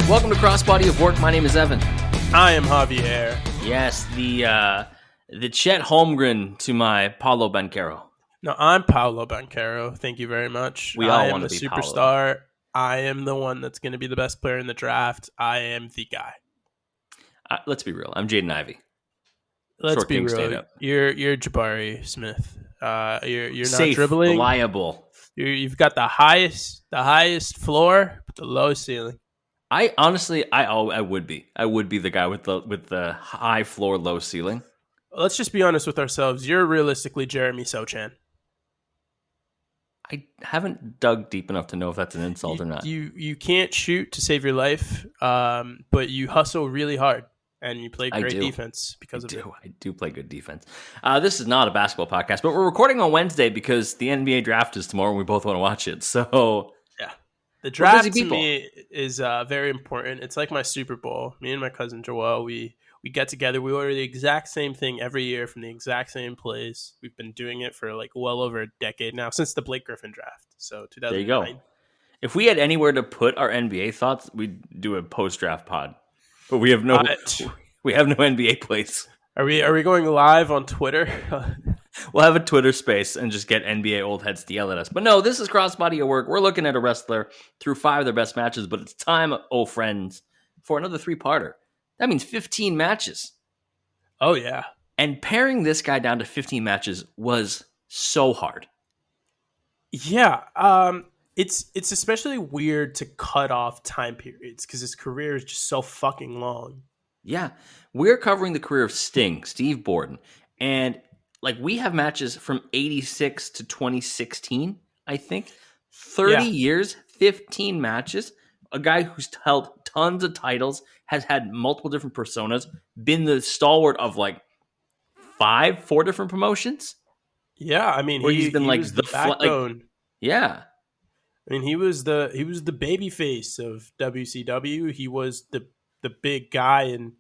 Welcome to Crossbody of Work. My name is Evan. I am Javier. Yes, the Chet Holmgren to my Paulo Banchero. No, I'm Paolo Banchero. Thank you very much. We all I am want the to be superstar. Paulo. I am the one that's going to be the best player in the draft. I am the guy. Let's be real. I'm Jaden Ivey. Let's Short be king real. stand-up. You're Jabari Smith. You're not Safe, dribbling. reliable. You've got the highest floor, but the lowest ceiling. I would be. I would be the guy with the high floor, low ceiling. Let's just be honest with ourselves. You're realistically Jeremy Sochan. I haven't dug deep enough to know if that's an insult or not. You can't shoot to save your life, but you hustle really hard. And you play great defense because of it. I do play good defense. This is not a basketball podcast, but we're recording on Wednesday because the NBA draft is tomorrow and we both want to watch it. So yeah, the draft to me is very important. It's like my Super Bowl. Me and my cousin Joel, we get together. We order the exact same thing every year from the exact same place. We've been doing it for like well over a decade now, since the Blake Griffin draft. So 2009. There you go. If we had anywhere to put our NBA thoughts, we'd do a post-draft pod. But we have no NBA place. Are we going live on Twitter? We'll have a Twitter space and just get NBA old heads to yell at us. But no, this is Crossbody of Work. We're looking at a wrestler through 5 of their best matches, but it's time, oh friends, for another 3-parter. That means 15 matches. Oh yeah. And paring this guy down to 15 matches was so hard. Yeah. It's especially weird to cut off time periods because his career is just so fucking long. Yeah. We're covering the career of Sting, Steve Borden. And like we have matches from 86 to 2016, I think. 30 years, 15 matches. A guy who's held tons of titles, has had multiple different personas, been the stalwart of like 4 different promotions. Yeah, I mean, he's been like the backbone. Yeah. I mean, he was the baby face of WCW. He was the big guy in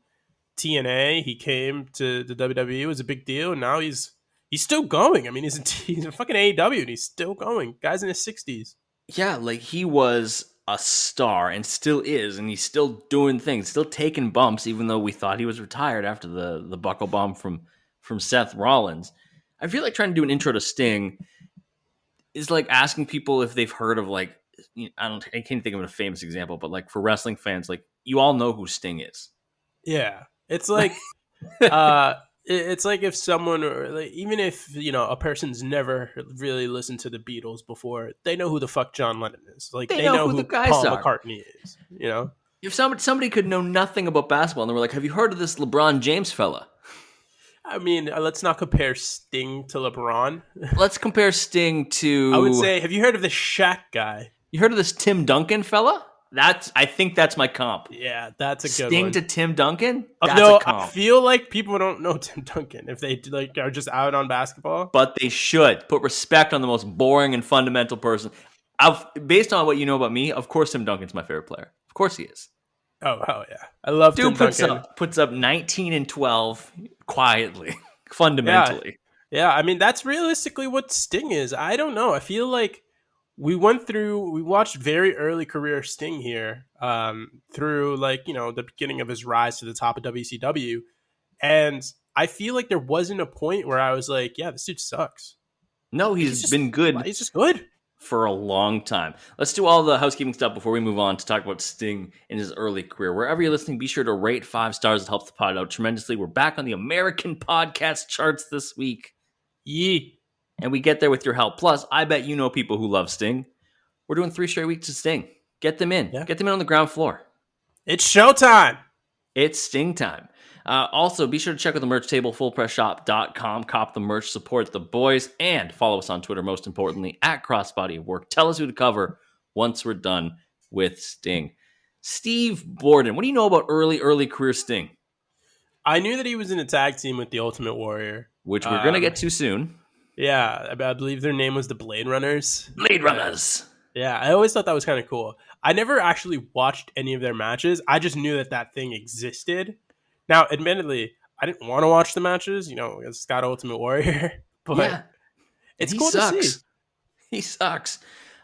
TNA. He came to the WWE. It was a big deal. And now he's still going. I mean, he's a fucking AEW and he's still going. Guy's in his 60s. Yeah, like he was a star and still is, and he's still doing things, still taking bumps, even though we thought he was retired after the buckle bomb from Seth Rollins. I feel like trying to do an intro to Sting is like asking people if they've heard of like, I can't think of a famous example, but like for wrestling fans, like you all know who Sting is. Yeah. It's like, it's like if someone, or like, even if, a person's never really listened to the Beatles before, they know who the fuck John Lennon is. Like they know who the guys Paul are. McCartney is, If somebody could know nothing about basketball and they were like, have you heard of this LeBron James fella? I mean, let's not compare Sting to LeBron. Let's compare Sting to... I would say, have you heard of the Shaq guy? You heard of this Tim Duncan fella? I think that's my comp. Yeah, that's a good Sting one. to Tim Duncan? That's a comp. I feel like people don't know Tim Duncan if they like are just out on basketball. But they should. Put respect on the most boring and fundamental person. Based on what you know about me, of course Tim Duncan's my favorite player. Of course he is. Oh, hell yeah. I love Tim Duncan. Puts up 19 and 12 quietly, fundamentally. Yeah, I mean, that's realistically what Sting is. I don't know. I feel like we watched very early career Sting here through like, the beginning of his rise to the top of WCW. And I feel like there wasn't a point where I was like, yeah, this dude sucks. No, he's been good. He's just good. For a long time. Let's do all the housekeeping stuff before we move on to talk about Sting in his early career. Wherever you're listening, be sure to rate 5 stars. It helps the pod out tremendously. We're back on the American podcast charts this week. Yee. And we get there with your help. Plus, I bet you know people who love Sting. We're doing 3 straight weeks of Sting. Get them in. Yeah. Get them in on the ground floor. It's showtime. It's Sting time. Also, be sure to check out the merch table, fullpressshop.com. Cop the merch, support the boys, and follow us on Twitter, most importantly, at Crossbody of Work. Tell us who to cover once we're done with Sting. Steve Borden, what do you know about early career Sting? I knew that he was in a tag team with the Ultimate Warrior. Which we're going to get to soon. Yeah, I believe their name was the Blade Runners. Blade Runners. Yeah, I always thought that was kind of cool. I never actually watched any of their matches. I just knew that thing existed. Now, admittedly, I didn't want to watch the matches, against Scott Ultimate Warrior, but it's cool to see. He sucks.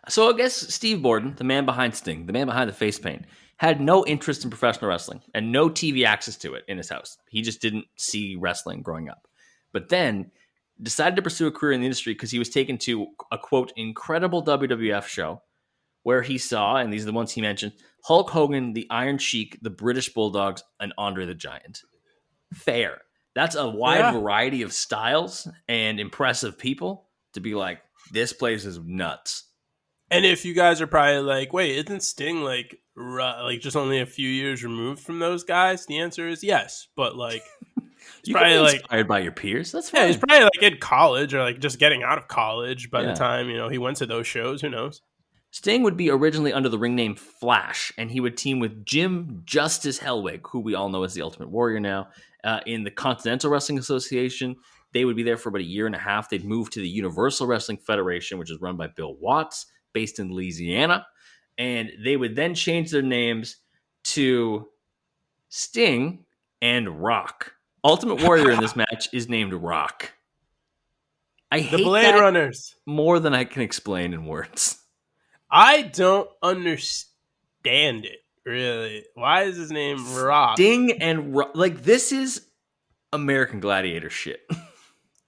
So I guess Steve Borden, the man behind Sting, the man behind the face paint, had no interest in professional wrestling and no TV access to it in his house. He just didn't see wrestling growing up. But then decided to pursue a career in the industry because he was taken to a, quote, incredible WWF show where he saw, and these are the ones he mentioned, Hulk Hogan, the Iron Sheik, the British Bulldogs, and Andre the Giant. Fair. That's a wide Yeah. variety of styles and impressive people to be like, this place is nuts. And if you guys are probably like, wait, isn't Sting like just only a few years removed from those guys? The answer is yes. But like, he's You can probably be like, inspired by your peers. That's yeah, fine. he's probably like in college or like just getting out of college by the Yeah. time he went to those shows. Who knows? Sting would be originally under the ring name Flash, and he would team with Jim Justice Hellwig, who we all know as the Ultimate Warrior now, in the Continental Wrestling Association. They would be there for about a year and a half. They'd move to the Universal Wrestling Federation, which is run by Bill Watts, based in Louisiana. And they would then change their names to Sting and Rock. Ultimate Warrior in this match is named Rock. I The hate Blade that Runners. more than I can explain in words. I don't understand it, really. Why is his name Rock? Sting and like, this is American Gladiator shit.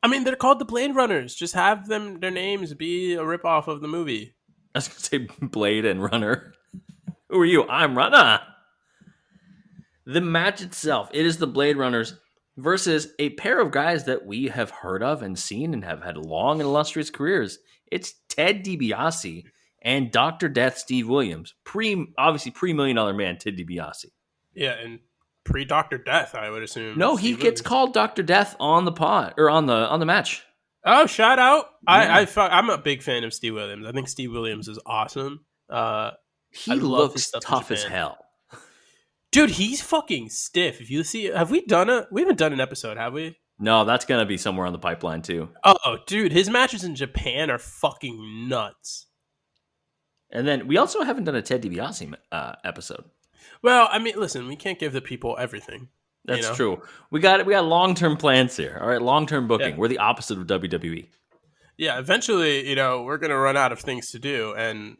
I mean, they're called the Blade Runners. Just have their names be a ripoff of the movie. I was gonna say Blade and Runner. Who are you? I'm Runner. The match itself, it is the Blade Runners versus a pair of guys that we have heard of and seen and have had long and illustrious careers. It's Ted DiBiase and Dr. Death Steve Williams. Obviously pre-$1 million man Ted DiBiase. Yeah, and pre-Dr. Death, I would assume. No, he gets called Dr. Death on the pod or on the match. Oh, shout out! Yeah. I'm a big fan of Steve Williams. I think Steve Williams is awesome. He I love his looks stuff in tough as Japan. hell. Dude, he's fucking stiff. If you see, we haven't done an episode, have we? No, that's gonna be somewhere on the pipeline too. Oh, dude, his matches in Japan are fucking nuts. And then we also haven't done a Ted DiBiase episode. Well, I mean, listen, we can't give the people everything. That's true. We got long-term plans here. All right, long-term booking. Yeah. We're the opposite of WWE. Yeah, eventually, we're gonna run out of things to do, and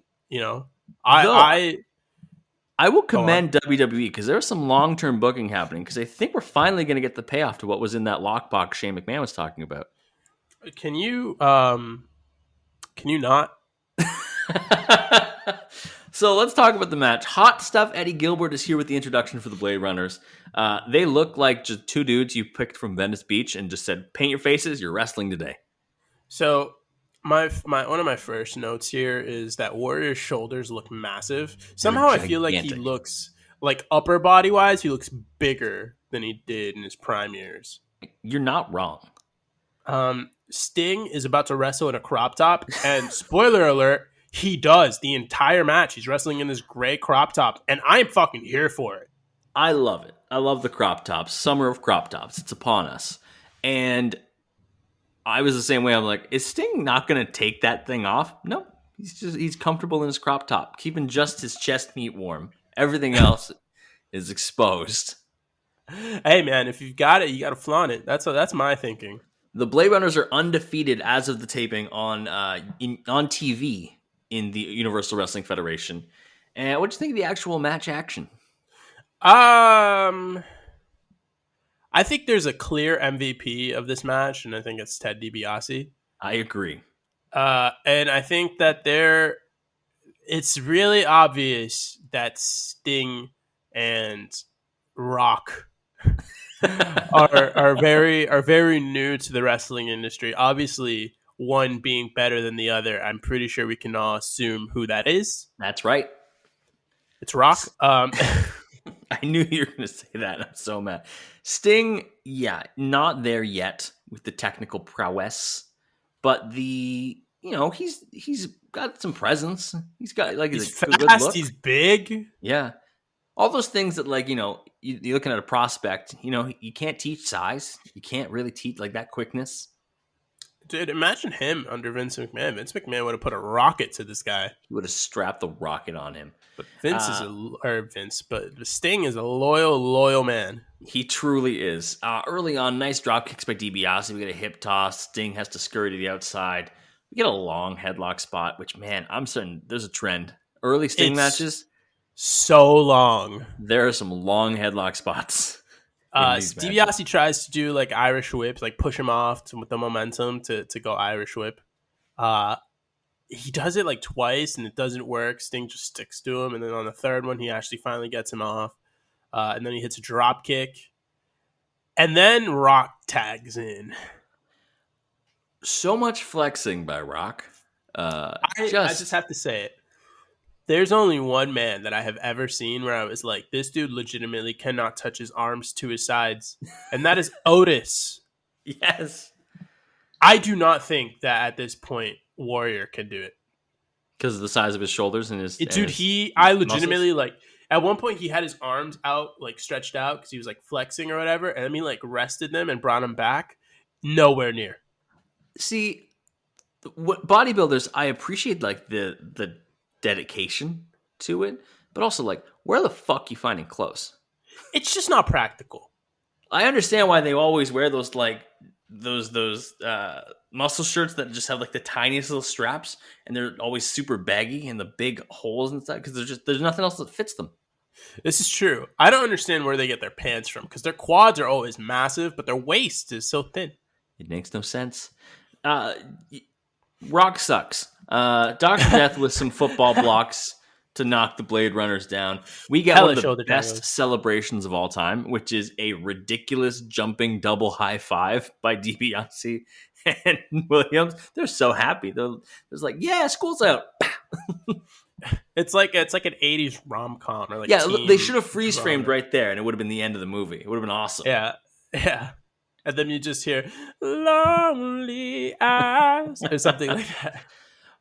I will commend WWE because there's some long-term booking happening because I think we're finally going to get the payoff to what was in that lockbox Shane McMahon was talking about. Can you not? So let's talk about the match. Hot Stuff Eddie Gilbert is here with the introduction for the Blade Runners. They look like just two dudes you picked from Venice Beach and just said, paint your faces, you're wrestling today. So my one of my first notes here is that Warrior's shoulders look massive. Somehow I feel like he gigantic. looks like upper body wise, he looks bigger than he did in his prime years. You're not wrong. Sting is about to wrestle in a crop top, and spoiler alert, he does the entire match. He's wrestling in this gray crop top, and I'm fucking here for it. I love it. I love the crop tops. Summer of crop tops. It's upon us. And I was the same way. I'm like, is Sting not going to take that thing off? No. He's comfortable in his crop top, keeping just his chest meat warm. Everything else is exposed. Hey man, if you've got it, you got to flaunt it. That's my thinking. The Blade Runners are undefeated as of the taping on TV in the Universal Wrestling Federation. And what do you think of the actual match action? I think there's a clear MVP of this match, and I think it's Ted DiBiase. I agree. And I think that it's really obvious that Sting and Rock are very new to the wrestling industry. Obviously, one being better than the other. I'm pretty sure we can all assume who that is. That's right. It's Rock. I knew you were going to say that. I'm so mad. Sting, yeah, not there yet with the technical prowess, but he's got some presence. He's got He's a good fast. look. He's big. Yeah, all those things that you're looking at a prospect. You can't teach size. You can't really teach that quickness. Dude, imagine him under Vince McMahon. Vince McMahon would have put a rocket to this guy. He would have strapped the rocket on him. But Sting is a loyal man. He truly is. Early on, nice drop kicks by DiBiase. We get a hip toss. Sting has to scurry to the outside. We get a long headlock spot, which, man, I'm certain there's a trend. Early Sting It's matches, so long. there are some long headlock spots in these matches. DiBiase tries to do like Irish whips, like push him off with the momentum to go Irish whip. Uh, he does it like twice and it doesn't work. Sting just sticks to him, and then on the third one, he actually finally gets him off. And then he hits a drop kick, and then Rock tags in. So much flexing by Rock. I just have to say it. There's only one man that I have ever seen where I was like, this dude legitimately cannot touch his arms to his sides, and that is Otis. Yes. I do not think that at this point Warrior can do it. Because of the size of his shoulders and his I muscles. legitimately like at one point he had his arms out, like stretched out because he was like flexing or whatever, and then he like rested them and brought them back. Nowhere near. See, what bodybuilders, I appreciate like the dedication to it, but also like where the fuck you finding clothes? It's just not practical. I understand why they always wear those like those muscle shirts that just have like the tiniest little straps, and they're always super baggy and the big holes and stuff because there's nothing else that fits them. This is true. I don't understand where they get their pants from because their quads are always massive, but their waist is so thin. It makes no sense. Rock sucks. Dr. Death with some football blocks to knock the Blade Runners down. We get one of the best celebrations of all time, which is a ridiculous jumping double high five by DiBiase and Williams. They're so happy. They're like, yeah, school's out. It's like an 80s rom-com. Or like they should have freeze framed right there, and it would have been the end of the movie. It would have been awesome. Yeah. And then you just hear lonely eyes or something like that.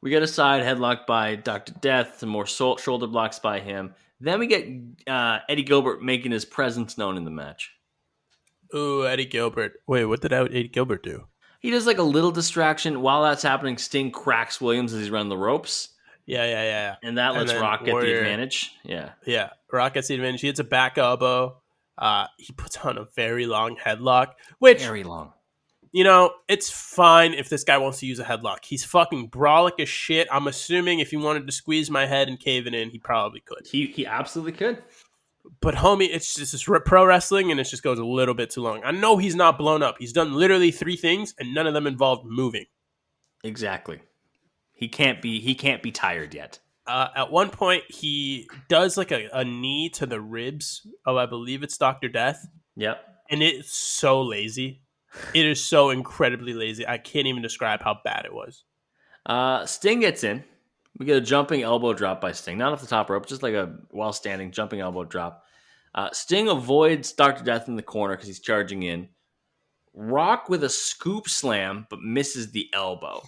We get a side headlock by Dr. Death, some more shoulder blocks by him. Then we get Eddie Gilbert making his presence known in the match. Ooh, Eddie Gilbert. Wait, what did Eddie Gilbert do? He does like a little distraction. While that's happening, Sting cracks Williams as he's running the ropes. Yeah. And that lets Rock get the advantage. Yeah. Rock gets the advantage. He hits a back elbow. He puts on a very long headlock, which very long. You know, it's fine if this guy wants to use a headlock. He's fucking brolic as shit. I'm assuming if he wanted to squeeze my head and cave it in, he probably could. He absolutely could. But homie, it's just pro wrestling, and it just goes a little bit too long. I know he's not blown up. He's done literally 3 things, and none of them involved moving. Exactly. He can't be tired yet. At one point, he does like a knee to the ribs of, I believe it's Dr. Death. Yep. And it's so lazy. It is so incredibly lazy. I can't even describe how bad it was. Sting gets in. We get a jumping elbow drop by Sting. Not off the top rope, just like a while standing jumping elbow drop. Sting avoids Dr. Death in the corner because he's charging in. Rock with a scoop slam, but misses the elbow.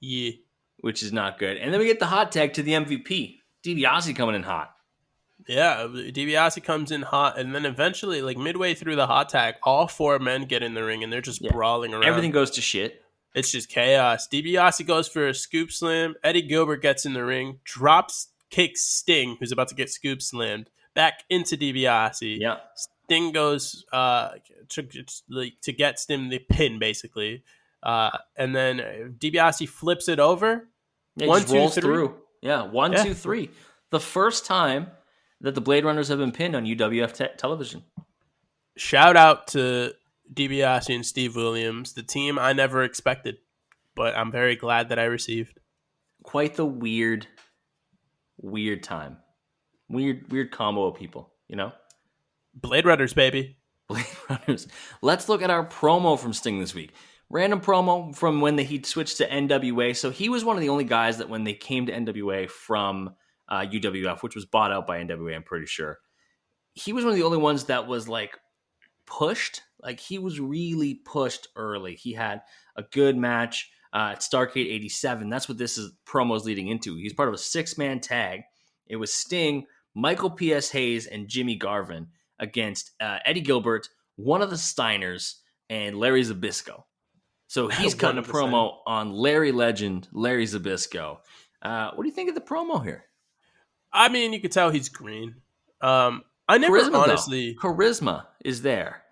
Yeah. Which is not good. And then we get the hot tag to the MVP. DiBiase coming in hot. Yeah, DiBiase comes in hot, and then eventually, like midway through the hot tag, all 4 men get in the ring, and they're just brawling around. Everything goes to shit. It's just chaos. DiBiase goes for a scoop slam. Eddie Gilbert gets in the ring, drops, kicks Sting, who's about to get scoop slammed, back into DiBiase. Yeah. Sting goes to get Sting the pin, basically. And then DiBiase flips it over. Yeah, 1, 2, 3. Through. Yeah, 1, 2, 3. The first time that the Blade Runners have been pinned on UWF television. Shout out to DiBiase and Steve Williams, the team I never expected, but I'm very glad that I received. Quite the weird time. Weird combo of people, you know? Blade Runners, baby. Blade Runners. Let's look at our promo from Sting this week. Random promo from when he switched to NWA. So he was one of the only guys that when they came to NWA from UWF, which was bought out by NWA, I'm pretty sure. He was one of the only ones that was like pushed. Like he was really pushed early. He had a good match at Starrcade 87. That's what this is promos leading into. He's part of a 6-man tag. It was Sting, Michael P.S. Hayes, and Jimmy Garvin against Eddie Gilbert, one of the Steiners, and Larry Zbyszko. So he's cutting a promo on Larry Legend, Larry Zbyszko. What do you think of the promo here? I mean, you could tell he's green. I never Charisma, honestly... Charisma is there.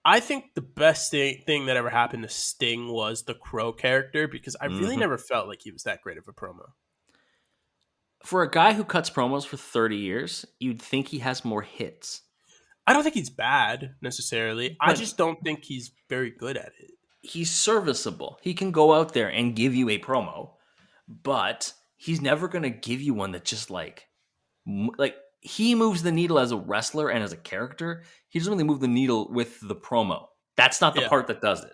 I think the best thing that ever happened to Sting was the Crow character because I really Hmm. never felt like he was that great of a promo. For a guy who cuts promos for 30 years, you'd think he has more hits. I don't think he's bad necessarily. I But just don't think he's very good at it. he's serviceable. He can go out there and give you a promo, but he's never going to give you one that just like he moves the needle as a wrestler and as a character. He doesn't really move the needle with the promo. That's not the Yeah. part that does it.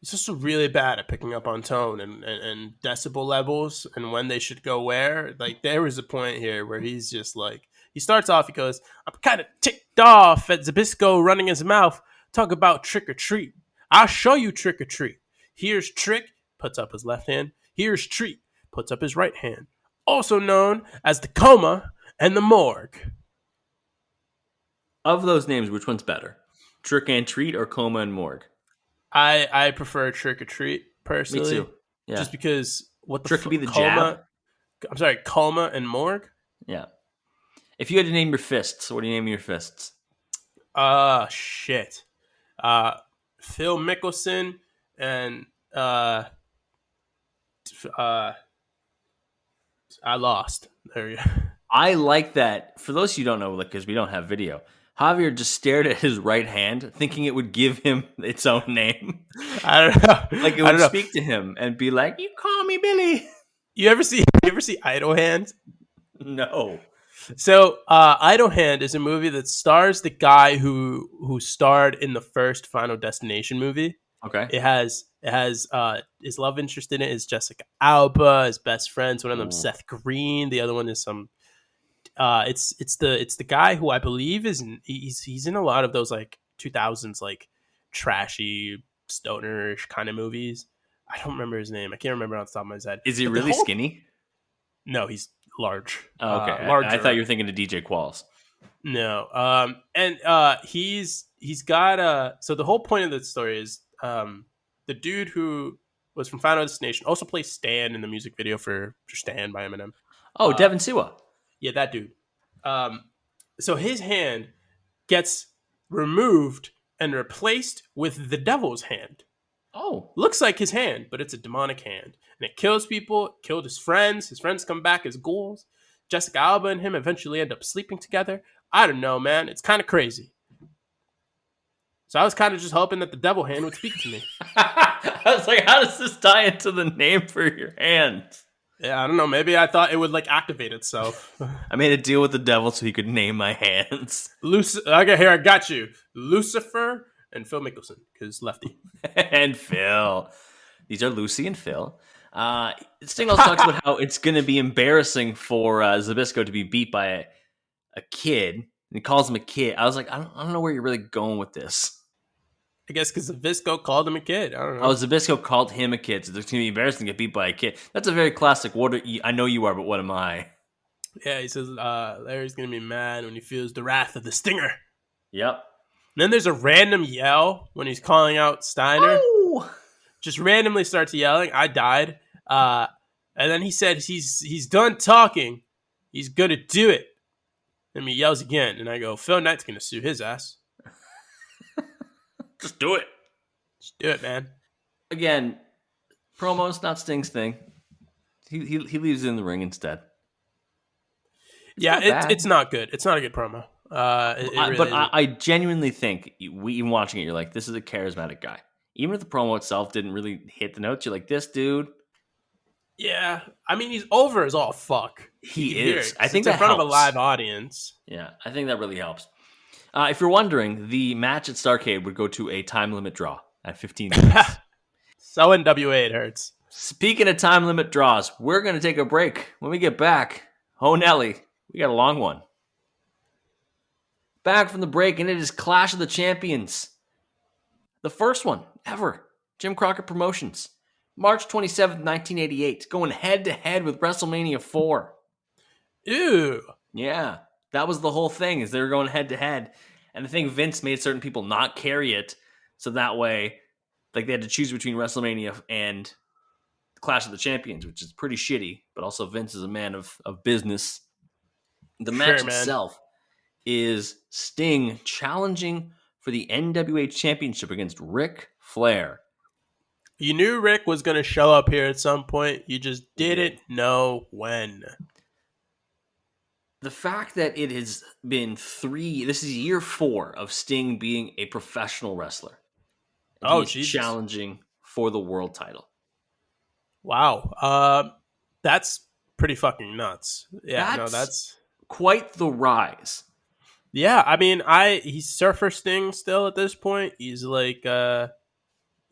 He's also really bad at picking up on tone and decibel levels and when they should go where. Like, there was a point here where he's just like, he starts off, he goes, I'm kind of ticked off at Zabisco running his mouth. Talk about trick or treat. I'll show you trick or treat. Here's Trick, puts up his left hand. Here's Treat, puts up his right hand. Also known as the Coma and the Morgue. Of those names, which one's better? Trick and Treat or Coma and Morgue? I prefer Trick or Treat Me personally. too. Yeah. Just because what the Trick could be the Coma, jab. I'm sorry, Coma and Morgue? Yeah. If you had to name your fists, what do you name your fists? Shit. Phil Mickelson and uh I lost. There you go. I like that. For those of you who don't know, because we don't have video, Javier just stared at his right hand, thinking it would give him its own name. I don't know. Like it I would don't know. speak to him and be like, "You call me Billy." You ever see Idle Hands? No. So, Idle Hand is a movie that stars the guy who starred in the first Final Destination movie. Okay. It has his love interest in it is Jessica Alba, his best friends. One of them Ooh. Seth Green. The other one is some. It's the guy who I believe he's in a lot of those like 2000s like trashy stonerish kind of movies. I don't remember his name. I can't remember off the top of my head. Is he But the really whole- skinny? No, he's large. Oh, okay. I Larger. thought you were thinking of DJ Qualls. No. And he's got so the whole point of the story is the dude who was from Final Destination also plays Stan in the music video for Stan by Eminem. Oh, Devin Siwa. Yeah, that dude. So his hand gets removed and replaced with the devil's hand. Oh. Looks like his hand, but it's a demonic hand. And it kills people, it killed his friends. His friends come back as ghouls. Jessica Alba and him eventually end up sleeping together. I don't know, man. It's kind of crazy. So I was kind of just hoping that the devil hand would speak to me. I was like, how does this tie into the name for your hand? Yeah, I don't know. Maybe I thought it would like activate itself. I made a deal with the devil so he could name my hands. Okay, here, I got you. Lucifer and Phil Mickelson, because lefty. And Phil. These are Lucy and Phil. Sting also talks about how it's going to be embarrassing for Zabisco to be beat by a kid. And he calls him a kid. I was like, I don't know where you're really going with this. I guess because Visco called him a kid. I don't know. Oh, Zabisco called him a kid, so it's going to be embarrassing to get beat by a kid. That's a very classic, I know you are, but what am I? Yeah, he says Larry's going to be mad when he feels the wrath of the Stinger. Yep. And then there's a random yell when he's calling out Steiner. Oh! Just randomly starts yelling. I died. And then he said he's done talking. He's going to do it. And he yells again. And I go, Phil Knight's going to sue his ass. Just do it. Just do it, man. Again, promos, not Sting's thing. He leaves it in the ring instead. It's not good. It's not a good promo. I genuinely think, even watching it, you're like, this is a charismatic guy. Even if the promo itself didn't really hit the notes, you're like, this dude. Yeah, I mean, he's over as all fuck. He You hear is. it, I think it's in that front helps. of a live audience. Yeah, I think that really helps. If you're wondering, the match at Starrcade would go to a time limit draw at 15 minutes. So NWA, it hurts. Speaking of time limit draws, we're going to take a break. When we get back, oh Nelly, we got a long one. Back from the break, and it is Clash of the Champions. The first one ever. Jim Crockett Promotions. March 27th, 1988. Going head-to-head with WrestleMania 4. Ew. Yeah, that was the whole thing, is they were going head-to-head. And I think Vince made certain people not carry it, so that way, like, they had to choose between WrestleMania and Clash of the Champions, which is pretty shitty, but also Vince is a man of business. The match itself is Sting challenging for the NWA Championship against Ric Flair. You knew Rick was going to show up here at some point. You just He didn't did. know when. The fact that it has been this is year 4 of Sting being a professional wrestler. And he Oh, is Jesus. challenging for the world title. Wow. That's pretty fucking nuts. Yeah, no, That's that's... quite the rise. Yeah, I mean, he's Surfer Sting still at this point. He's like,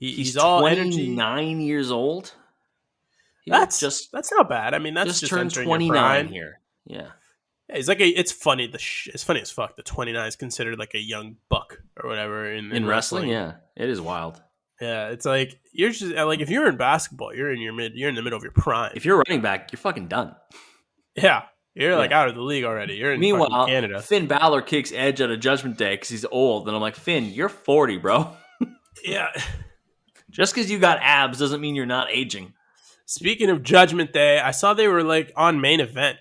He's he's all energy. 29 years old. He That's not bad. I mean, that's just turned entering your 29 prime. here. Yeah. Yeah, he's like it's funny. It's funny as fuck. The 29 is considered like a young buck or whatever in wrestling, wrestling. yeah. It is wild. Yeah, it's like you're just like if you're in basketball, you're in the middle of your prime. If you're a running back, you're fucking done. Yeah, you're like out of the league already. You're in fucking Meanwhile, Canada. Finn Balor kicks Edge out of Judgment Day because he's old, and I'm like, Finn, you're 40, bro. Yeah. Just because you got abs doesn't mean you're not aging. Speaking of Judgment Day, I saw they were like on main event.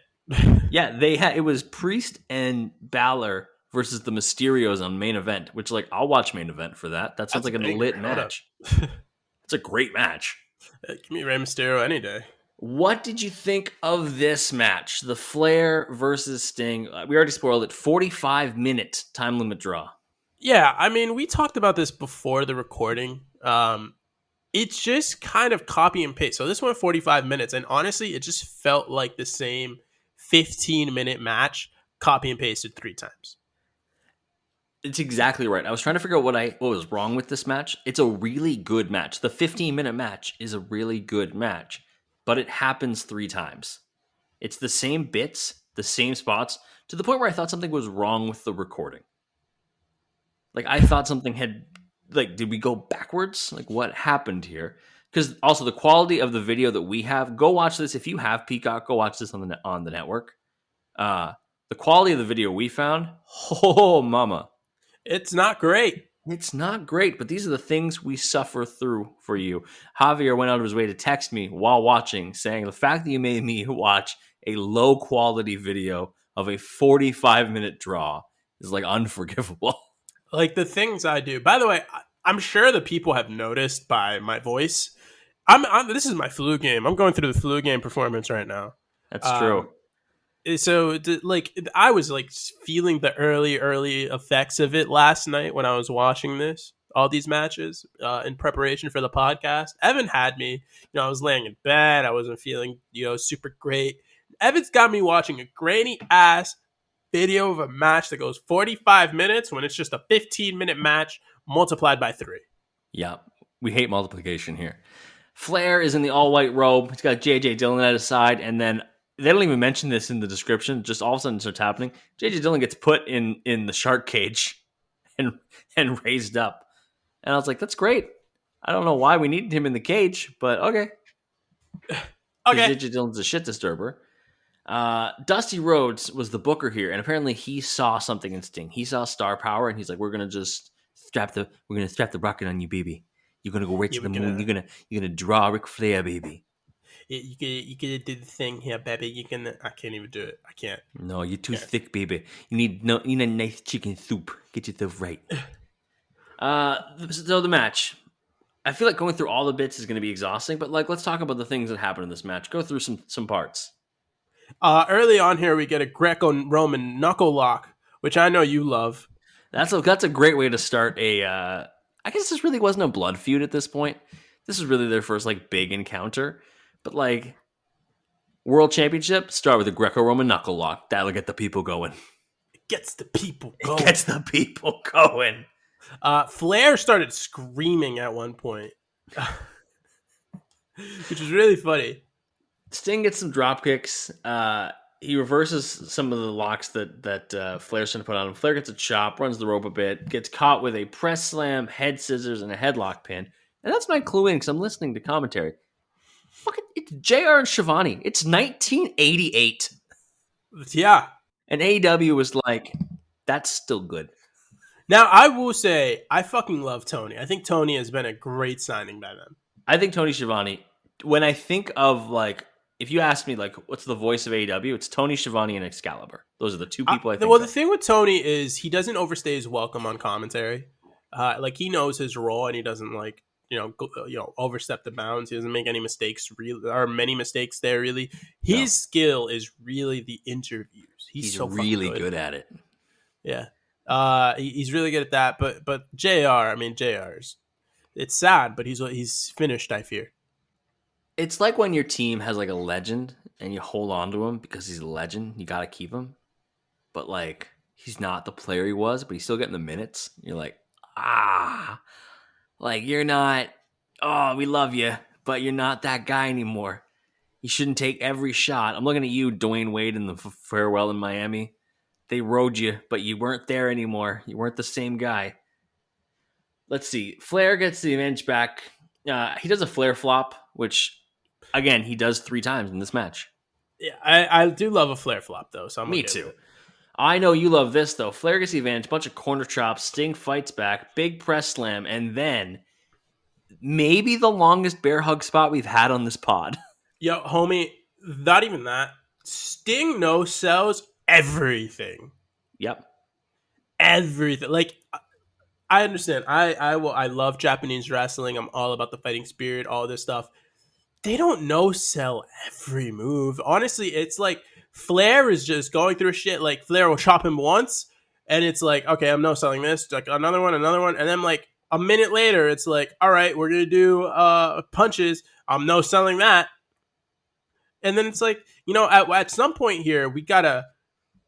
Yeah, it was Priest and Balor versus the Mysterios on main event, which like I'll watch main event for that. That sounds like a lit match. It's a great match. Give me Rey Mysterio any day. What did you think of this match? The Flair versus Sting. We already spoiled it. 45-minute time limit draw. Yeah, I mean, we talked about this before the recording. It's just kind of copy and paste. So this went 45 minutes, and honestly, it just felt like the same 15-minute match, copy and pasted 3 times. It's exactly right. I was trying to figure out what was wrong with this match. It's a really good match. The 15-minute match is a really good match, but it happens 3 times. It's the same bits, the same spots, to the point where I thought something was wrong with the recording. Like, I thought something did we go backwards? Like, what happened here? Because also the quality of the video that we have, go watch this. If you have Peacock, go watch this on the network. The quality of the video we found, oh mama. It's not great. It's not great, but these are the things we suffer through for you. Javier went out of his way to text me while watching, saying the fact that you made me watch a low quality video of a 45-minute draw is like unforgivable. Like the things I do. By the way, I'm sure the people have noticed by my voice. This is my flu game. I'm going through the flu game performance right now. That's true. So I was like feeling the early effects of it last night when I was watching all these matches in preparation for the podcast. Evan had me, I was laying in bed. I wasn't feeling, super great. Evan's got me watching a grainy ass video of a match that goes 45 minutes when it's just a 15-minute match multiplied by 3. Yeah, we hate multiplication here. Flair is in the all-white robe. He's got J.J. Dillon at his side, and then they don't even mention this in the description. Just all of a sudden it starts happening. J.J. Dillon gets put in the shark cage and raised up. And I was like, that's great. I don't know why we needed him in the cage, but okay. Okay. J.J. Dillon's a shit disturber. Dusty Rhodes was the booker here, and apparently he saw something in Sting. He saw star power, and he's like, "We're gonna strap the rocket on you, baby. You're gonna go right to the moon. You're gonna draw Ric Flair, baby. You gonna do the thing here, baby. I can't even do it. I can't. No, you're too thick, baby. You need a nice chicken soup. Get yourself right." So the match. I feel like going through all the bits is going to be exhausting, but let's talk about the things that happened in this match. Go through some parts. Early on here, we get a Greco-Roman knuckle lock, which I know you love. That's a great way to start I guess this really wasn't a blood feud at this point. This is really their first big encounter. But World Championship, start with a Greco-Roman knuckle lock. That'll get the people going. It gets the people going. Flair started screaming at one point, which was really funny. Sting gets some drop kicks. He reverses some of the locks that Flair's trying to put on him. Flair gets a chop, runs the rope a bit, gets caught with a press slam, head scissors, and a headlock pin. And that's my clue in because I'm listening to commentary. It's JR and Shivani. It's 1988. Yeah. And AEW was like, that's still good. Now, I will say, I fucking love Tony. I think Tony has been a great signing by them. I think Tony Schiavone, when I think of if you ask me what's the voice of AEW, it's Tony Schiavone and Excalibur. Those are the two people I think. Well, the thing with Tony is he doesn't overstay his welcome on commentary. Like he knows his role and he doesn't like overstep the bounds. He doesn't make any mistakes really, or many mistakes there really. No, His skill is really the interviews. He's he's so fucking really good. good at it. Yeah. He's really good at that. But JR, I mean JR's. It's sad, but he's finished. I fear. It's like when your team has like a legend and you hold on to him because he's a legend. You got to keep him, but like he's not the player he was, but he's still getting the minutes. You're like, like you're not. Oh, we love you, but you're not that guy anymore. You shouldn't take every shot. I'm looking at you, Dwayne Wade, in the farewell in Miami. They rode you, but you weren't there anymore. You weren't the same guy. Let's see. Flair gets the advantage back. He does a Flair flop, which, again, he does 3 times in this match. Yeah, I do love a Flair flop though, so I'm Me okay too. with it. I know you love this, though. Flair gets the advantage, bunch of corner chops, Sting fights back, big press slam, and then maybe the longest bear hug spot we've had on this pod. Yo, homie, not even that. Sting no sells everything. Yep. Everything. Like I understand. I love Japanese wrestling. I'm all about the fighting spirit, all this stuff. They don't no sell every move. Honestly, it's like Flair is just going through shit. Like Flair will chop him once, and it's like, okay, I'm no selling this. Like another one, and then like a minute later, it's like, all right, we're gonna do punches. I'm no selling that. And then it's like, at some point here, we gotta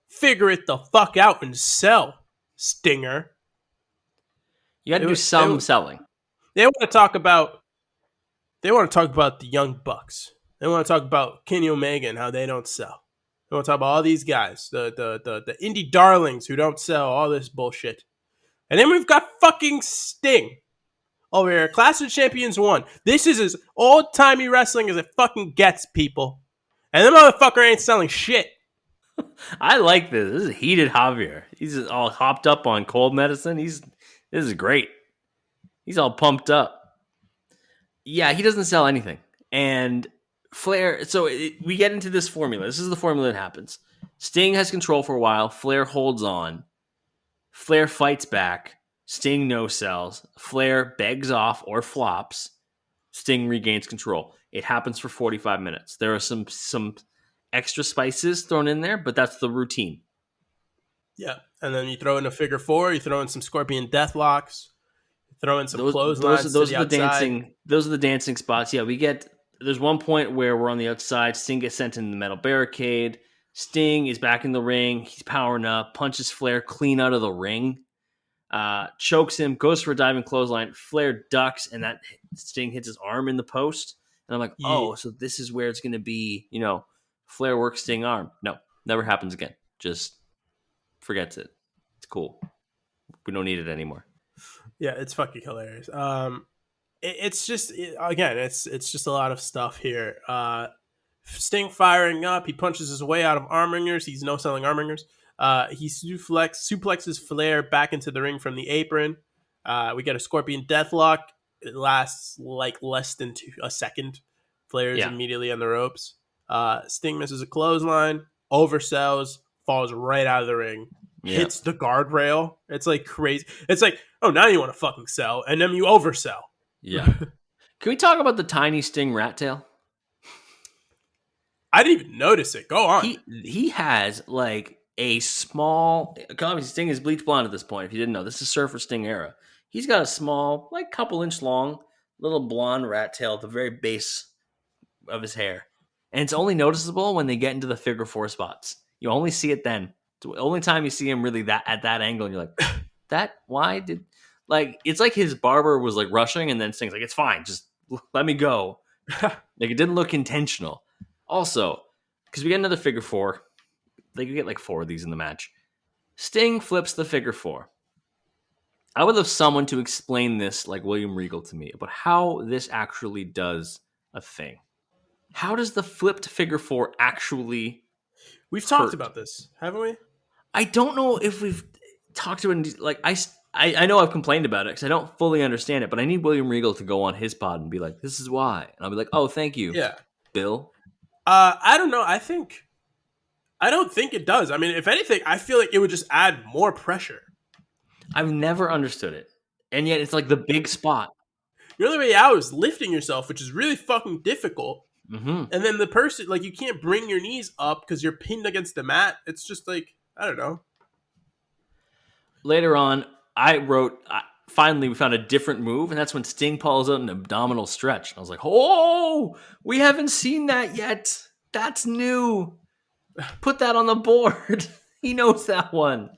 figure it the fuck out and sell Stinger. You got to do some selling. They want to talk about. They want to talk about the Young Bucks. They want to talk about Kenny Omega and how they don't sell. They want to talk about all these guys, the indie darlings who don't sell, all this bullshit. And then we've got fucking Sting over here. Clash of Champions 1. This is as old-timey wrestling as it fucking gets, people. And the motherfucker ain't selling shit. I like this. This is heated Javier. He's all hopped up on cold medicine. This is great. He's all pumped up. Yeah, he doesn't sell anything. And Flair, we get into this formula. This is the formula that happens. Sting has control for a while. Flair holds on. Flair fights back. Sting no sells. Flair begs off or flops. Sting regains control. It happens for 45 minutes. There are some extra spices thrown in there, but that's the routine. Yeah, and then you throw in a figure 4. You throw in some scorpion deathlocks. Throw in some clotheslines. Those are the dancing. Those are the dancing spots. Yeah, there's one point where we're on the outside. Sting gets sent in the metal barricade. Sting is back in the ring. He's powering up. Punches Flair clean out of the ring. Chokes him. Goes for a diving clothesline. Flair ducks, and that Sting hits his arm in the post. And I'm like, oh, so this is where it's going to be. Flair works Sting arm. No, never happens again. Just forgets it. It's cool. We don't need it anymore. Yeah, it's fucking hilarious. It's just it's a lot of stuff here. Sting firing up. He punches his way out of arm ringers. He's no selling arm ringers. He suplexes Flair back into the ring from the apron. We get a scorpion deathlock. It lasts like less than a second. Flair is immediately on the ropes. Sting misses a clothesline, oversells, falls right out of the ring. Hits the guardrail. It's like crazy. It's like, oh, now you want to fucking sell, and then you oversell. Yeah. Can we talk about the tiny Sting rat tail? I didn't even notice it. Go on. He has like a small. Obviously, Sting is bleach blonde at this point. If you didn't know, this is Surfer Sting era. He's got a small, like couple inch long, little blonde rat tail at the very base of his hair, and it's only noticeable when they get into the figure 4 spots. You only see it then. It's the only time you see him really at that angle, and you're like, why did, like, it's like his barber was like rushing, and then Sting's like, it's fine, just let me go. Like, it didn't look intentional. Also, because we get another figure 4, like you get like 4 of these in the match. Sting flips the figure 4. I would love someone to explain this, like William Regal to me, about how this actually does a thing. How does the flipped figure 4 actually? We've talked about this, haven't we? I don't know if we've talked to it. Like I know I've complained about it because I don't fully understand it, but I need William Regal to go on his pod and be like, "This is why," and I'll be like, "Oh, thank you, Bill." I don't know. I don't think it does. I mean, if anything, I feel like it would just add more pressure. I've never understood it. And yet it's like the big spot. Your only way out is lifting yourself, which is really fucking difficult. Mm-hmm. And then the person, like, you can't bring your knees up because you're pinned against the mat. It's just like, I don't know. Later on, I wrote, finally we found a different move, and that's when Sting pulls out an abdominal stretch. I was like, oh, we haven't seen that yet. That's new. Put that on the board. He knows that one.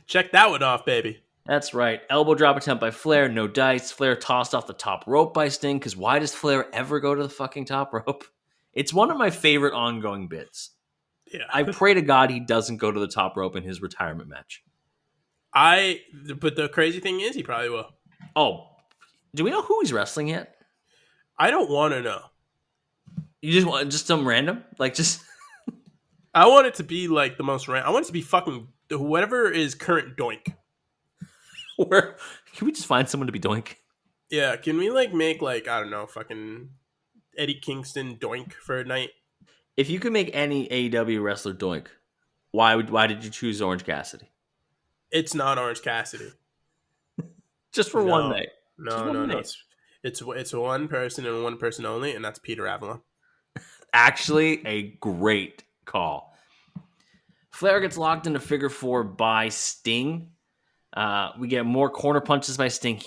Check that one off, baby. That's right. Elbow drop attempt by Flair, no dice. Flair tossed off the top rope by Sting, because why does Flair ever go to the fucking top rope? It's one of my favorite ongoing bits. Yeah. I pray to God he doesn't go to the top rope in his retirement match. But the crazy thing is, he probably will. Oh, do we know who he's wrestling yet? I don't want to know. You just want just some random? Like just I want it to be like the most random. I want it to be fucking whatever is current Doink. where can we just find someone to be Doink? Yeah, can we like make like, I don't know, fucking Eddie Kingston Doink for a night? If you could make any AEW wrestler Doink, why did you choose Orange Cassidy? It's not Orange Cassidy. Just for one night. No. It's one person and one person only, and that's Peter Avalon. Actually, a great call. Flair gets locked into figure four by Sting. We get more corner punches by Sting.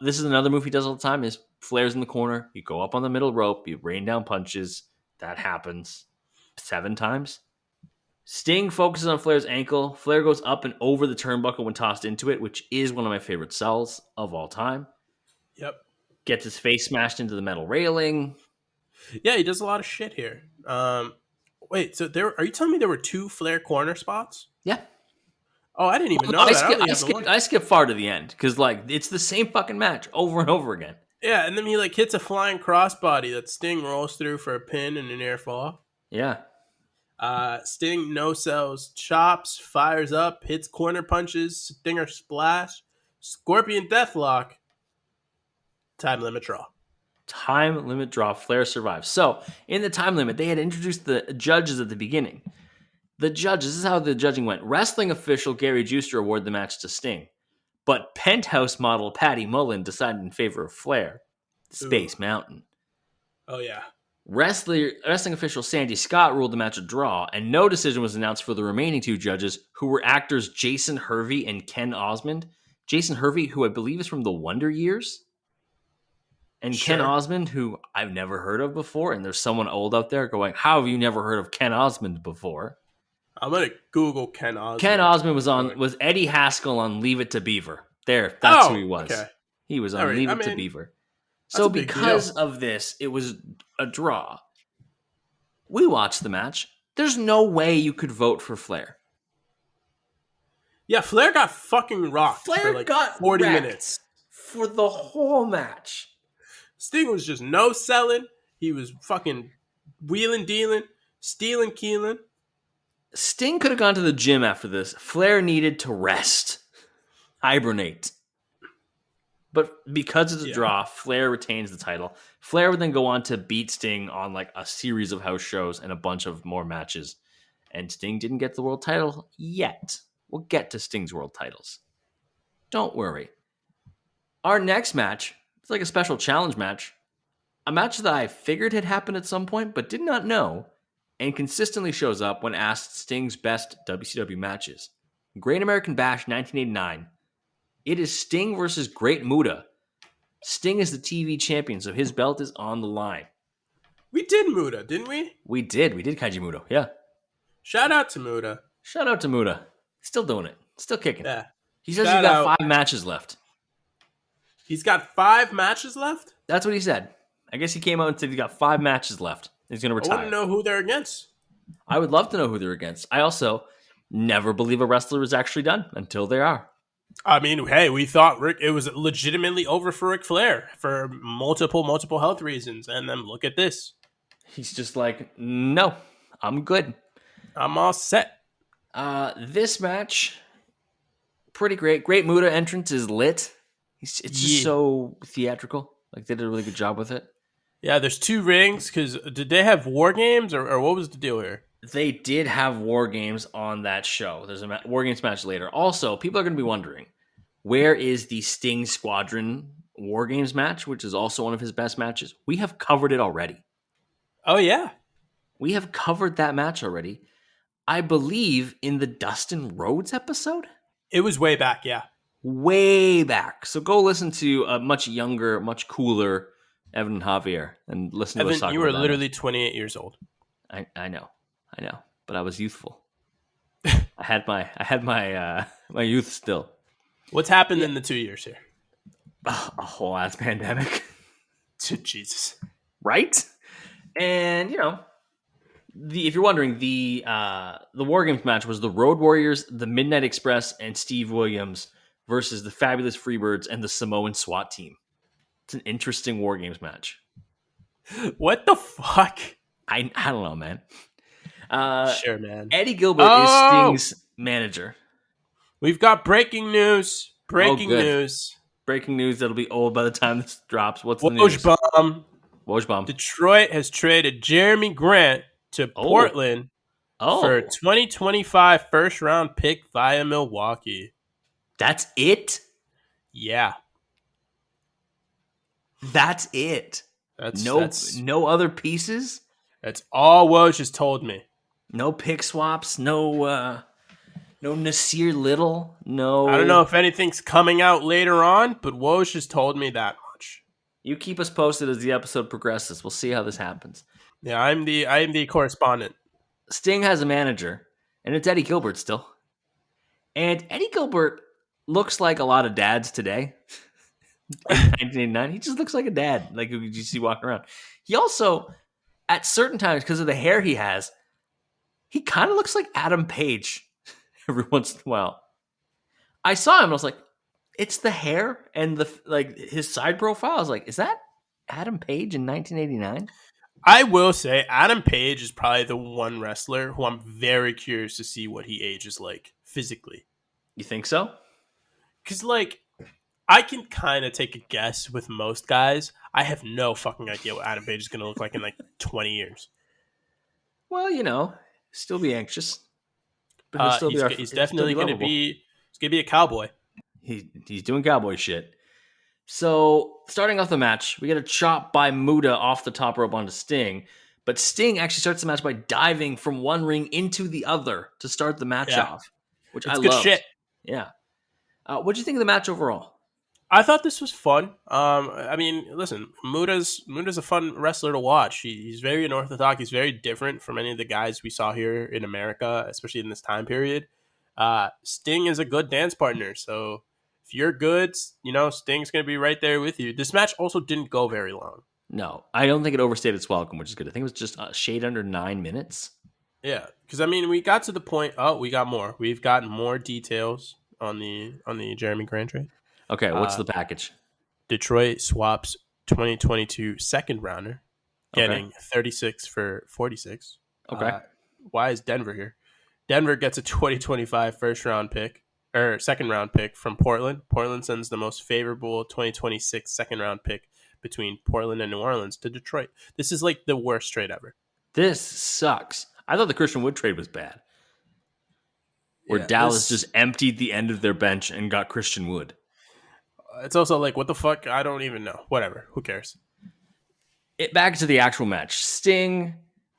This is another move he does all the time. Is Flair's in the corner. You go up on the middle rope. You rain down punches. That happens 7 times. Sting focuses on Flair's ankle. Flair goes up and over the turnbuckle when tossed into it, which is one of my favorite sells of all time. Yep. Gets his face smashed into the metal railing. Yeah, he does a lot of shit here. Wait, so are you telling me there were 2 Flair corner spots? Yeah. Oh, I didn't even know that. I skipped far to the end because like it's the same fucking match over and over again. Yeah, and then he like hits a flying crossbody that Sting rolls through for a pin and an air fall. Yeah. Sting no-sells, chops, fires up, hits corner punches, Stinger splash, Scorpion Deathlock, time limit draw. Time limit draw. Flair survives. So, in the time limit, they had introduced the judges at the beginning. The judges, this is how the judging went. Wrestling official Gary Juster awarded the match to Sting. But Penthouse model Patty Mullen decided in favor of Flair. Space Mountain. Oh, yeah. Wrestling official Sandy Scott ruled the match a draw, and no decision was announced for the remaining 2 judges, who were actors Jason Hervey and Ken Osmond. Jason Hervey, who I believe is from the Wonder Years, and Sure. Ken Osmond, who I've never heard of before, and there's someone old out there going, how have you never heard of Ken Osmond before? I'm going to Google Ken Osmond. Ken Osmond was Eddie Haskell on Leave It to Beaver. That's who he was. Okay. He was on Leave It to Beaver. So because of this, it was a draw. We watched the match. There's no way you could vote for Flair. Yeah, Flair got fucking rocked Flair for like got 40 wrecked minutes. For the whole match. Sting was just no selling. He was fucking wheeling, dealing, stealing, keeling. Sting could have gone to the gym after this. Flair needed to rest. Hibernate. But because it's a draw, Flair retains the title. Flair would then go on to beat Sting on like a series of house shows and a bunch of more matches. And Sting didn't get the world title yet. We'll get to Sting's world titles. Don't worry. Our next match, it's like a special challenge match. A match that I figured had happened at some point, but did not know, and consistently shows up when asked Sting's best WCW matches. Great American Bash 1989. It is Sting versus Great Muta. Sting is the TV champion, so his belt is on the line. We did Muta, didn't we? We did Kaiji Muta, yeah. Shout out to Muta. Shout out to Muta. Still doing it. Still kicking. Yeah. He says he's got 5 matches left. He's got 5 matches left? That's what he said. I guess he came out and said he's got 5 matches left. He's going to retire. I want to know who they're against. I would love to know who they're against. I also never believe a wrestler is actually done until they are. I mean, hey, we thought it was legitimately over for Ric Flair for multiple health reasons. And then look at this. He's just like, no, I'm good. I'm all set. This match, pretty great. Great Muta entrance is lit. It's just so theatrical. Like, they did a really good job with it. Yeah, there's 2 rings, because did they have War Games, or what was the deal here? They did have War Games on that show. There's a War Games match later. Also, people are going to be wondering, Where is the Sting Squadron War Games match, which is also one of his best matches? We have covered it already. Oh, yeah. We have covered that match already. I believe in the Dustin Rhodes episode. It was way back, yeah. Way back. So go listen to a much younger, much cooler Evan and Javier and listen to us Evan, talk you about were that literally match. 28 years old. I know. But I was youthful. I had my youth still. What's happened Yeah. in the 2 years here? A whole ass pandemic. Jesus. Right? And if you're wondering, the War Games match was the Road Warriors, the Midnight Express, and Steve Williams versus the Fabulous Freebirds and the Samoan SWAT team. It's an interesting War Games match. What the fuck? I don't know, man. Sure, man. Eddie Gilbert is Sting's manager. We've got breaking news. Breaking good. news. Breaking news that'll be old by the time this drops. What's the news? Wojbomb. Detroit has traded Jeremy Grant to Portland for a 2025 first round pick via Milwaukee. That's it? Yeah. That's it. No other pieces? That's all Woj has told me. No pick swaps, no Nasir Little, no. I don't know if anything's coming out later on, but Woj has told me that much. You keep us posted as the episode progresses. We'll see how this happens. Yeah, I am the correspondent. Sting has a manager, and it's Eddie Gilbert still. And Eddie Gilbert looks like a lot of dads today. In 1989, he just looks like a dad, like who you see walking around. He also, at certain times, because of the hair he has, he kind of looks like Adam Page every once in a while. I saw him and I was like, it's the hair and his side profile. I was like, is that Adam Page in 1989? I will say Adam Page is probably the one wrestler who I'm very curious to see what he ages like physically. You think so? Because, I can kind of take a guess with most guys. I have no fucking idea what Adam Page is going to look like in 20 years. Well, still be anxious. But he's definitely going to be a cowboy. He's doing cowboy shit. So, starting off the match, we get a chop by Muta off the top rope onto Sting. But Sting actually starts the match by diving from one ring into the other to start the match off, which I love. Good shit. Yeah. What do you think of the match overall? I thought this was fun. Listen, Muta's a fun wrestler to watch. He's very unorthodox. He's very different from any of the guys we saw here in America, especially in this time period. Sting is a good dance partner, so if you're good, Sting's going to be right there with you. This match also didn't go very long. No, I don't think it overstayed its welcome, which is good. I think it was just a shade under 9 minutes. Yeah, because we got to the point. Oh, we got more. We've gotten more details on the Jeremy Grant trade. Okay, what's the package? Detroit swaps 2022 second rounder, getting 36 for 46. Okay. Why is Denver here? Denver gets a 2025 second round pick from Portland. Portland sends the most favorable 2026 second round pick between Portland and New Orleans to Detroit. This is the worst trade ever. This sucks. I thought the Christian Wood trade was bad. Where Dallas just emptied the end of their bench and got Christian Wood. It's also what the fuck? I don't even know. Whatever. Who cares? Back to the actual match. Sting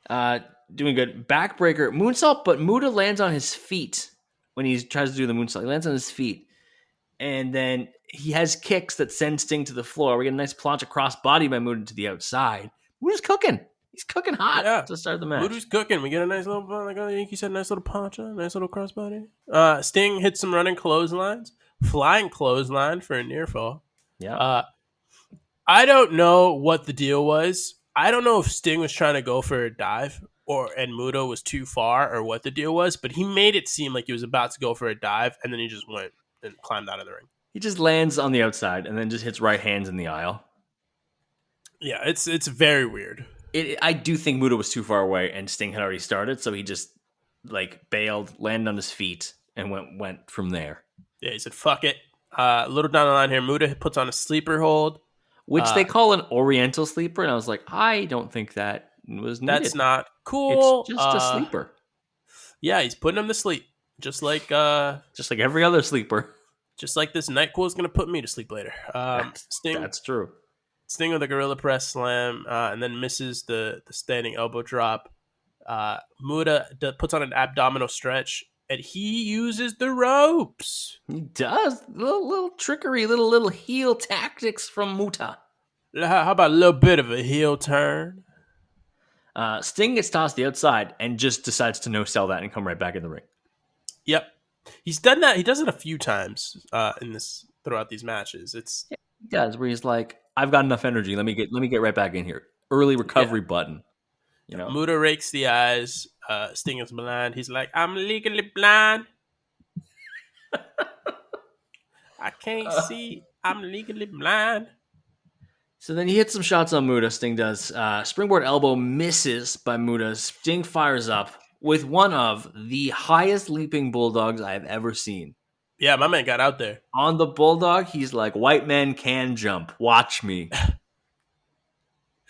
doing good. Backbreaker. Moonsault, but Muta lands on his feet when he tries to do the moonsault. He lands on his feet. And then he has kicks that send Sting to the floor. We get a nice plancha crossbody by Muta to the outside. Muta's cooking. He's cooking hot to start the match. Muta's cooking. We get a nice little, like Yankee said, nice little plancha, nice little crossbody. Sting hits some running clotheslines. Flying clothesline for a near fall. Yeah. I don't know what the deal was. I don't know if Sting was trying to go for a dive and Muta was too far or what the deal was, but he made it seem like he was about to go for a dive and then he just went and climbed out of the ring. He just lands on the outside and then just hits right hands in the aisle. Yeah, it's very weird. I do think Muta was too far away and Sting had already started, so he just bailed, landed on his feet, and went from there. Yeah, he said, fuck it. A little down the line here, Muta puts on a sleeper hold. Which they call an oriental sleeper, and I was like, I don't think that was needed. That's not cool. It's just a sleeper. Yeah, he's putting him to sleep. Just like every other sleeper. Just like this NyQuil is gonna put me to sleep later. Sting That's true. Sting with a gorilla press slam, and then misses the standing elbow drop. Muta puts on an abdominal stretch, and he uses the ropes. He does little trickery, little heel tactics from Muta. How about a little bit of a heel turn? Sting gets tossed to the outside and just decides to no sell that and come right back in the ring. Yep, he's done that. He does it a few times in this throughout these matches. It's He does, where he's like, "I've got enough energy. Let me get right back in here." Early recovery button. You know, Muta rakes the eyes. Sting is blind. He's like, "I'm legally blind. I can't see. I'm legally blind." So then he hits some shots on Muta. Sting does. Springboard elbow misses by Muta. Sting fires up with one of the highest leaping bulldogs I have ever seen. Yeah, my man got out there. On the bulldog, he's like, "White men can jump. Watch me."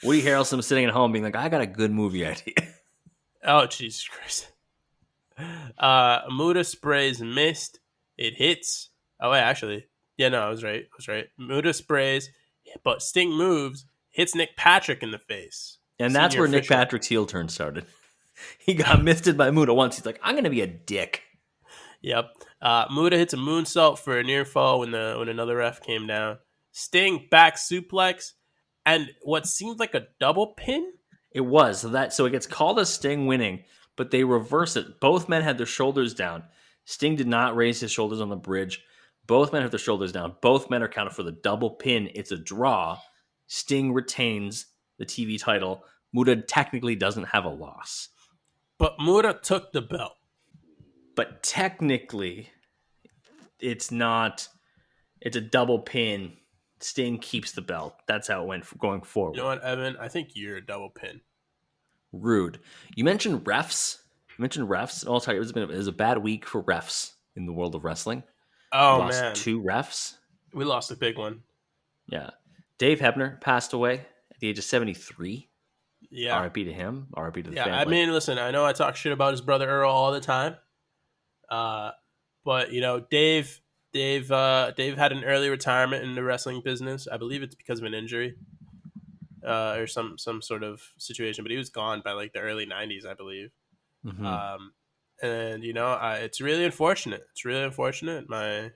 Woody Harrelson sitting at home being like, "I got a good movie idea." Oh, Jesus Christ. Muta sprays mist. It hits. Oh, wait, actually. Yeah, no, I was right. Muta sprays, but Sting moves, hits Nick Patrick in the face. And that's Senior where Nick official. Patrick's heel turn started. He got misted by Muta once. He's like, "I'm going to be a dick." Yep. Muta hits a moonsault for a near fall when another ref came down. Sting back suplex and what seemed like a double pin. It was. So it gets called a Sting winning, but they reverse it. Both men had their shoulders down. Sting did not raise his shoulders on the bridge. Both men have their shoulders down. Both men are counted for the double pin. It's a draw. Sting retains the TV title. Muta technically doesn't have a loss. But Muta took the belt. But technically, it's not. It's a double pin. Sting keeps the belt. That's how it went going forward. You know what, Evan? I think you're a double pin. Rude. You mentioned refs. I'll tell you, it was a bad week for refs in the world of wrestling. Oh, we lost man. 2 refs. We lost a big one. Yeah. Dave Hebner passed away at the age of 73. Yeah. RIP to him. RIP to the Yeah, family. I mean, listen, I know I talk shit about his brother Earl all the time. But, you know, Dave had an early retirement in the wrestling business. I believe it's because of an injury or some sort of situation. But he was gone by like the early 90s, I believe. Mm-hmm. And, you know, it's really unfortunate. It's really unfortunate. My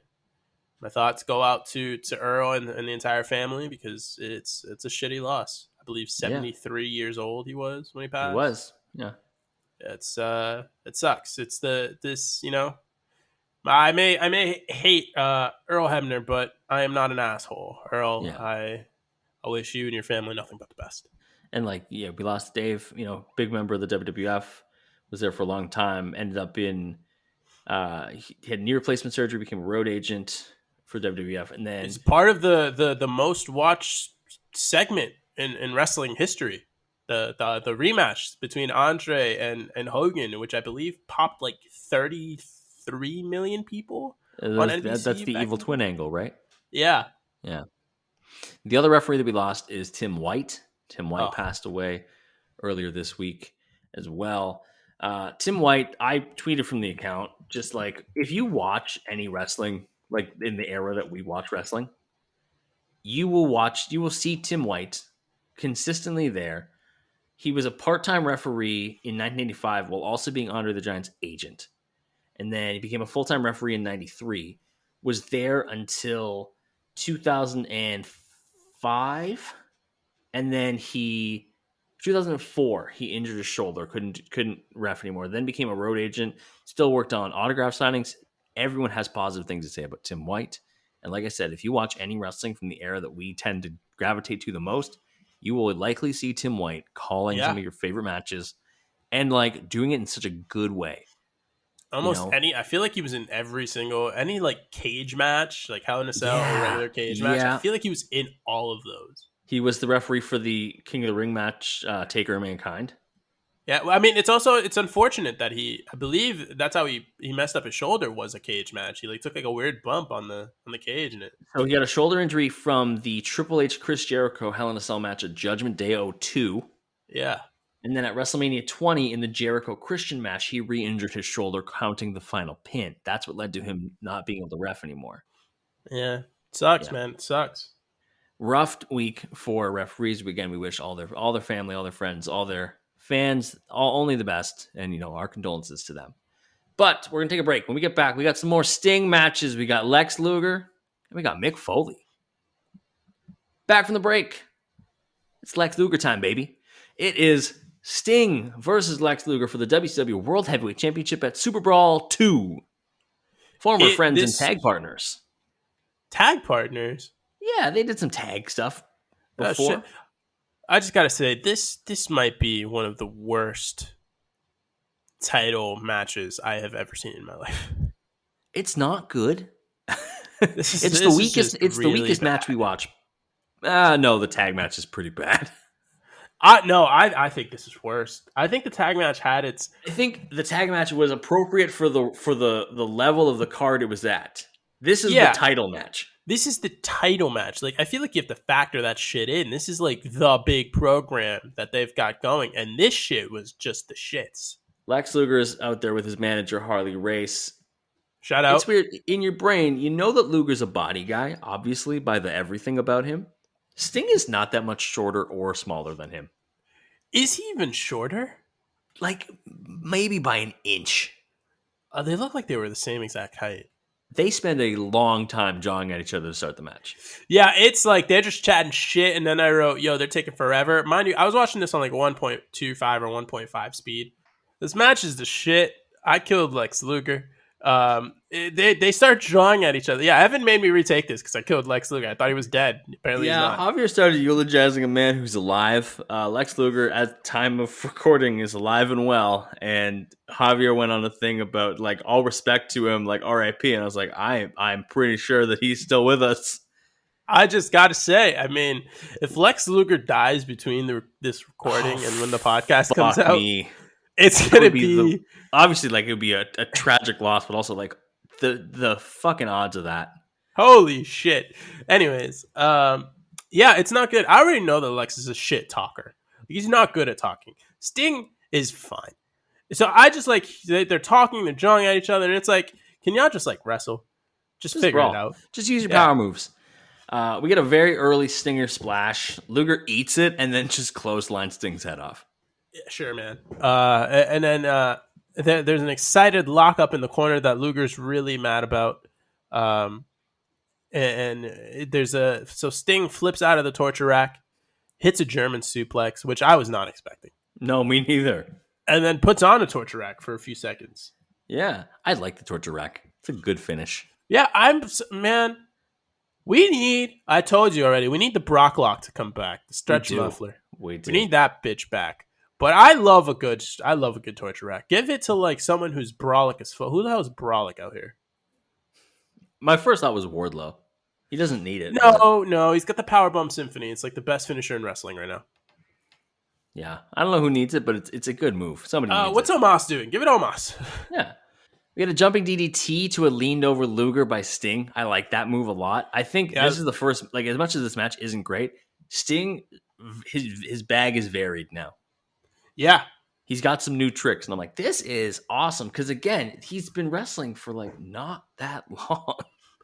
thoughts go out to Earl and the entire family because it's a shitty loss. I believe 73 years old he was when he passed. He was. Yeah. It's it sucks. It's this, you know, I may hate Earl Hebner, but I am not an asshole. Earl, Yeah. I wish you and your family nothing but the best. And like, yeah, we lost Dave, you know, big member of the WWF, was there for a long time, ended up in he had knee replacement surgery, became a road agent for WWF, and then It's part of the most watched segment in wrestling history. The rematch between Andre and Hogan, which I believe popped like 33 million people on NBC. that's the evil twin angle, right? Yeah. Yeah. The other referee that we lost is Tim White. Tim White passed away earlier this week as well. Tim White, I tweeted from the account, just like, if you watch any wrestling, like in the era that we watch wrestling, you will see Tim White consistently there. He was a part-time referee in 1985 while also being Andre the Giant's agent. And then he became a full-time referee in 93, was there until 2005. And then 2004, he injured his shoulder, couldn't ref anymore. Then became a road agent, still worked on autograph signings. Everyone has positive things to say about Tim White. And like I said, if you watch any wrestling from the era that we tend to gravitate to the most, you will likely see Tim White calling some of your favorite matches and like doing it in such a good way. Almost any, I feel like he was in any like cage match, like Hell in a Cell or regular cage match. I feel like he was in all of those. He was the referee for the King of the Ring match, Taker and Mankind. Yeah, well, I mean, it's unfortunate that I believe that's how he messed up his shoulder, was a cage match. He like took like a weird bump on the cage in it. So he had a shoulder injury from the Triple H Chris Jericho Hell in a Cell match at Judgment Day 02. Yeah. And then at WrestleMania 20 in the Jericho Christian match, he re-injured his shoulder, counting the final pin. That's what led to him not being able to ref anymore. Yeah, sucks, Yeah. man. It sucks. Rough week for referees. Again, we wish all their family, all their friends, all their fans, only the best, and our condolences to them. But we're gonna take a break. When we get back, we got some more Sting matches. We got Lex Luger and we got Mick Foley. Back from the break. It's Lex Luger time, baby. It is Sting versus Lex Luger for the WCW World Heavyweight Championship at Super Brawl 2. Former friends and This tag partners. tag partners. Yeah, they did some tag stuff Oh shit! before. I just gotta say this might be one of the worst title matches I have ever seen in my life. It's not good. This is it's the this is weakest. just It's the really weakest match we bad. watch. No, the tag match is pretty bad. I think this is worse. I think the tag match had its. I think the tag match was appropriate for the level of the card it was at. This is the Yeah, title match. this is the title match. Like, I feel like you have to factor that shit in. This is like the big program that they've got going, and this shit was just the shits. Lex Luger is out there with his manager Harley Race. Shout It's out. weird. In your brain, you know that Luger's a body guy, obviously, by the everything about him. Sting is not that much shorter or smaller than him. Is he even shorter? Like, maybe by an inch. They look like they were the same exact height. They spend a long time jawing at each other to start the match. Yeah, it's like they're just chatting shit, and then I wrote, yo, they're taking forever. Mind you, I was watching this on like 1.25 or 1.5 speed. This match is the shit. I killed Lex Luger. They start drawing at each other. Yeah, Evan made me retake this because I killed Lex Luger. I thought he was dead. Apparently he's Yeah, not. Javier started eulogizing a man who's alive. Lex Luger, at time of recording, is alive and well. And Javier went on a thing about, like, all respect to him, like R.I.P. And I was like, I'm pretty sure that he's still with us. I just got to say, I mean, if Lex Luger dies between this recording and when the podcast comes Fuck out, me. it's That going to would be obviously, like, it would be a tragic loss, but also, like, the fucking odds of that. holy shit. Anyways, yeah, it's not good. I already know that Lex is a shit talker. He's not good at talking. Sting is fine. So I just like they're talking, they're jawing at each other, and it's like, can y'all just like wrestle? Just figure brawl. it out. Just use your Yeah. power moves. We get a very early Stinger splash. Luger eats it and then just clothesline Sting's head off. Yeah, sure, man. And then there's an excited lockup in the corner that Luger's really mad about. And there's so Sting flips out of the torture rack, hits a German suplex, which I was not expecting, No, me neither. and then puts on a torture rack for a few seconds. Yeah, I like the torture rack. It's a good finish. Yeah, man. I told you already, we need the Brock Lock to come back, the stretch We do. muffler. We do. We need that bitch back. But I love a good torture rack. Give it to like someone who's brolic as fuck. Who the hell is brolic out here? My first thought was Wardlow. He doesn't need it. but No, he's got the Powerbomb Symphony. It's like the best finisher in wrestling right now. yeah, I don't know who needs it, but it's a good move. Somebody needs What's it. Omos doing? Give it Omos. Yeah. We had a jumping DDT to a leaned over Luger by Sting. I like that move a lot. I think this is the first, like, as much as this match isn't great, Sting, his bag is varied now. Yeah. He's got some new tricks. And I'm like, this is awesome. Because again, he's been wrestling for like not that long.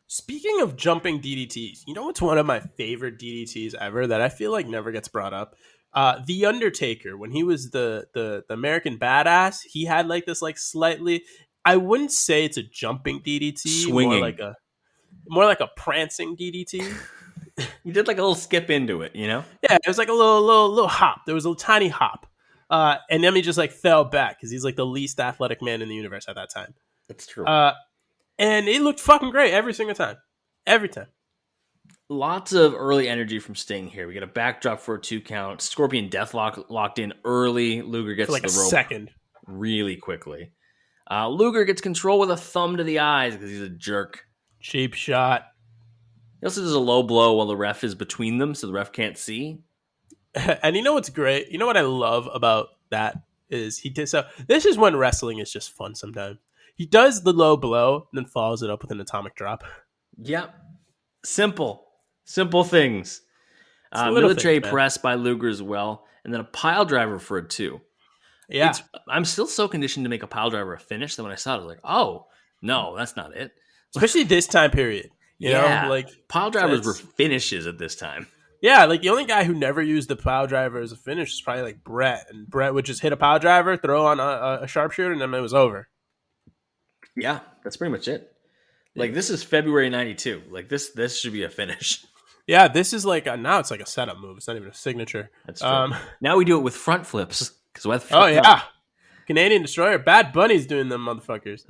Speaking of jumping DDTs, you know what's one of my favorite DDTs ever that I feel like never gets brought up? The Undertaker, when he was the American Badass, he had like this like slightly, I wouldn't say it's a jumping DDT, Swinging. more like a prancing DDT. He did like a little skip into it, you know? Yeah, it was like a little hop. There was a tiny hop. And then he just like fell back because he's like the least athletic man in the universe at that time. That's true. And it looked fucking great every single time. Every time. Lots of early energy from Sting here. We get a backdrop for a 2 count. Scorpion Deathlock locked in early. Luger gets For like the a rope second. really quickly. Luger gets control with a thumb to the eyes because he's a jerk. Cheap shot. He also does a low blow while the ref is between them, so the ref can't see. And you know what's great? You know what I love about that is he did so. This is when wrestling is just fun sometimes. He does the low blow, and then follows it up with an atomic drop. Yep. Simple things. Little Military things, press by Luger as well, and then a pile driver for a 2. Yeah. I'm still so conditioned to make a pile driver a finish that when I saw it, I was like, oh, no, that's not it. Especially this time period. You know, Yeah. like Pile drivers were that's finishes at this time. yeah. Like the only guy who never used the pile driver as a finish is probably like Brett, and Brett would just hit a pile driver, throw on a sharpshooter, and then it was over. Yeah, that's pretty much it. Yeah. Like this is February '92. Like this should be a finish. Yeah, this is like now it's like a setup move. It's not even a signature. That's true. Now we do it with front flips because why the Oh fuck yeah, Canadian Destroyer. Bad Bunny's doing them motherfuckers.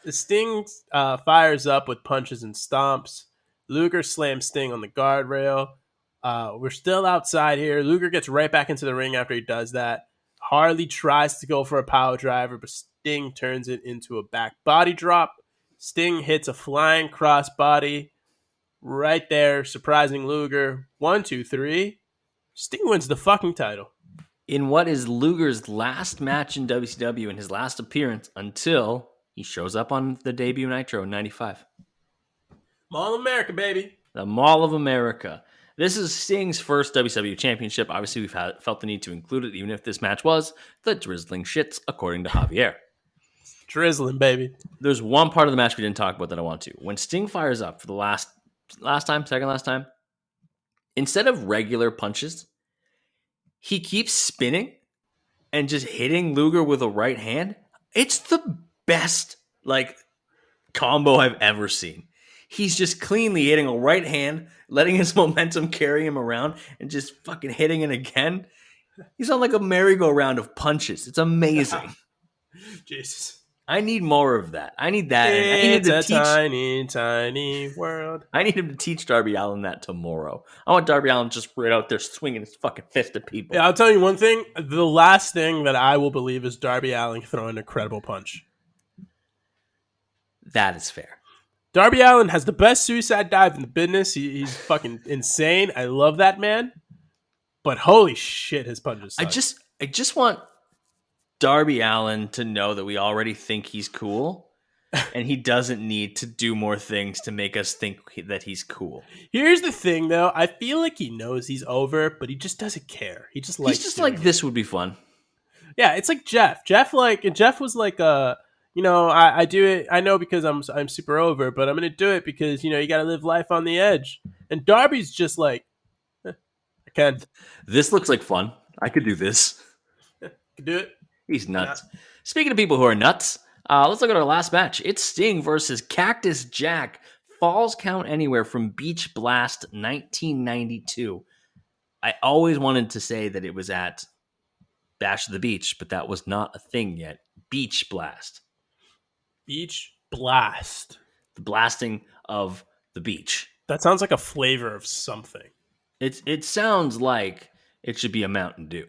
The Sting fires up with punches and stomps. Luger slams Sting on the guardrail. We're still outside here. Luger gets right back into the ring after he does that. Harley tries to go for a power driver, but Sting turns it into a back body drop. Sting hits a flying crossbody right there, surprising Luger. 1, 2, 3. Sting wins the fucking title. In what is Luger's last match in WCW and his last appearance until he shows up on the debut Nitro in '95. Mall of America, baby. The Mall of America. This is Sting's first WCW championship. Obviously, we've felt the need to include it, even if this match was the drizzling shits, according to Javier. Drizzling, baby. There's one part of the match we didn't talk about that I want to. When Sting fires up for the second last time, instead of regular punches, he keeps spinning and just hitting Luger with a right hand. It's the best combo I've ever seen. He's just cleanly hitting a right hand, letting his momentum carry him around, and just fucking hitting it again. He's on like a merry-go-round of punches. It's amazing. Jesus. I need more of that. I need that. It's a tiny, tiny world. I need him to teach Darby Allin that tomorrow. I want Darby Allin just right out there swinging his fucking fist at people. Yeah, I'll tell you one thing. The last thing that I will believe is Darby Allin throwing a credible punch. That is fair. Darby Allin has the best suicide dive in the business. He's fucking insane. I love that man. But holy shit, his punches suck. I just want Darby Allin to know that we already think he's cool, and he doesn't need to do more things to make us think that he's cool. Here's the thing, though. I feel like he knows he's over, but he just doesn't care. He's just like this would be fun. Yeah, it's like Jeff. Jeff was like I do it. I know because I'm super over, but I'm gonna do it because you got to live life on the edge. And Darby's just like, I can. This looks like fun. I could do this. Can do it. He's nuts. Yeah. Speaking of people who are nuts, let's look at our last match. It's Sting versus Cactus Jack. Falls Count Anywhere from Beach Blast 1992. I always wanted to say that it was at Bash of the Beach, but that was not a thing yet. Beach Blast. Beach Blast. The blasting of the beach. That sounds like a flavor of something. It sounds like it should be a Mountain Dew.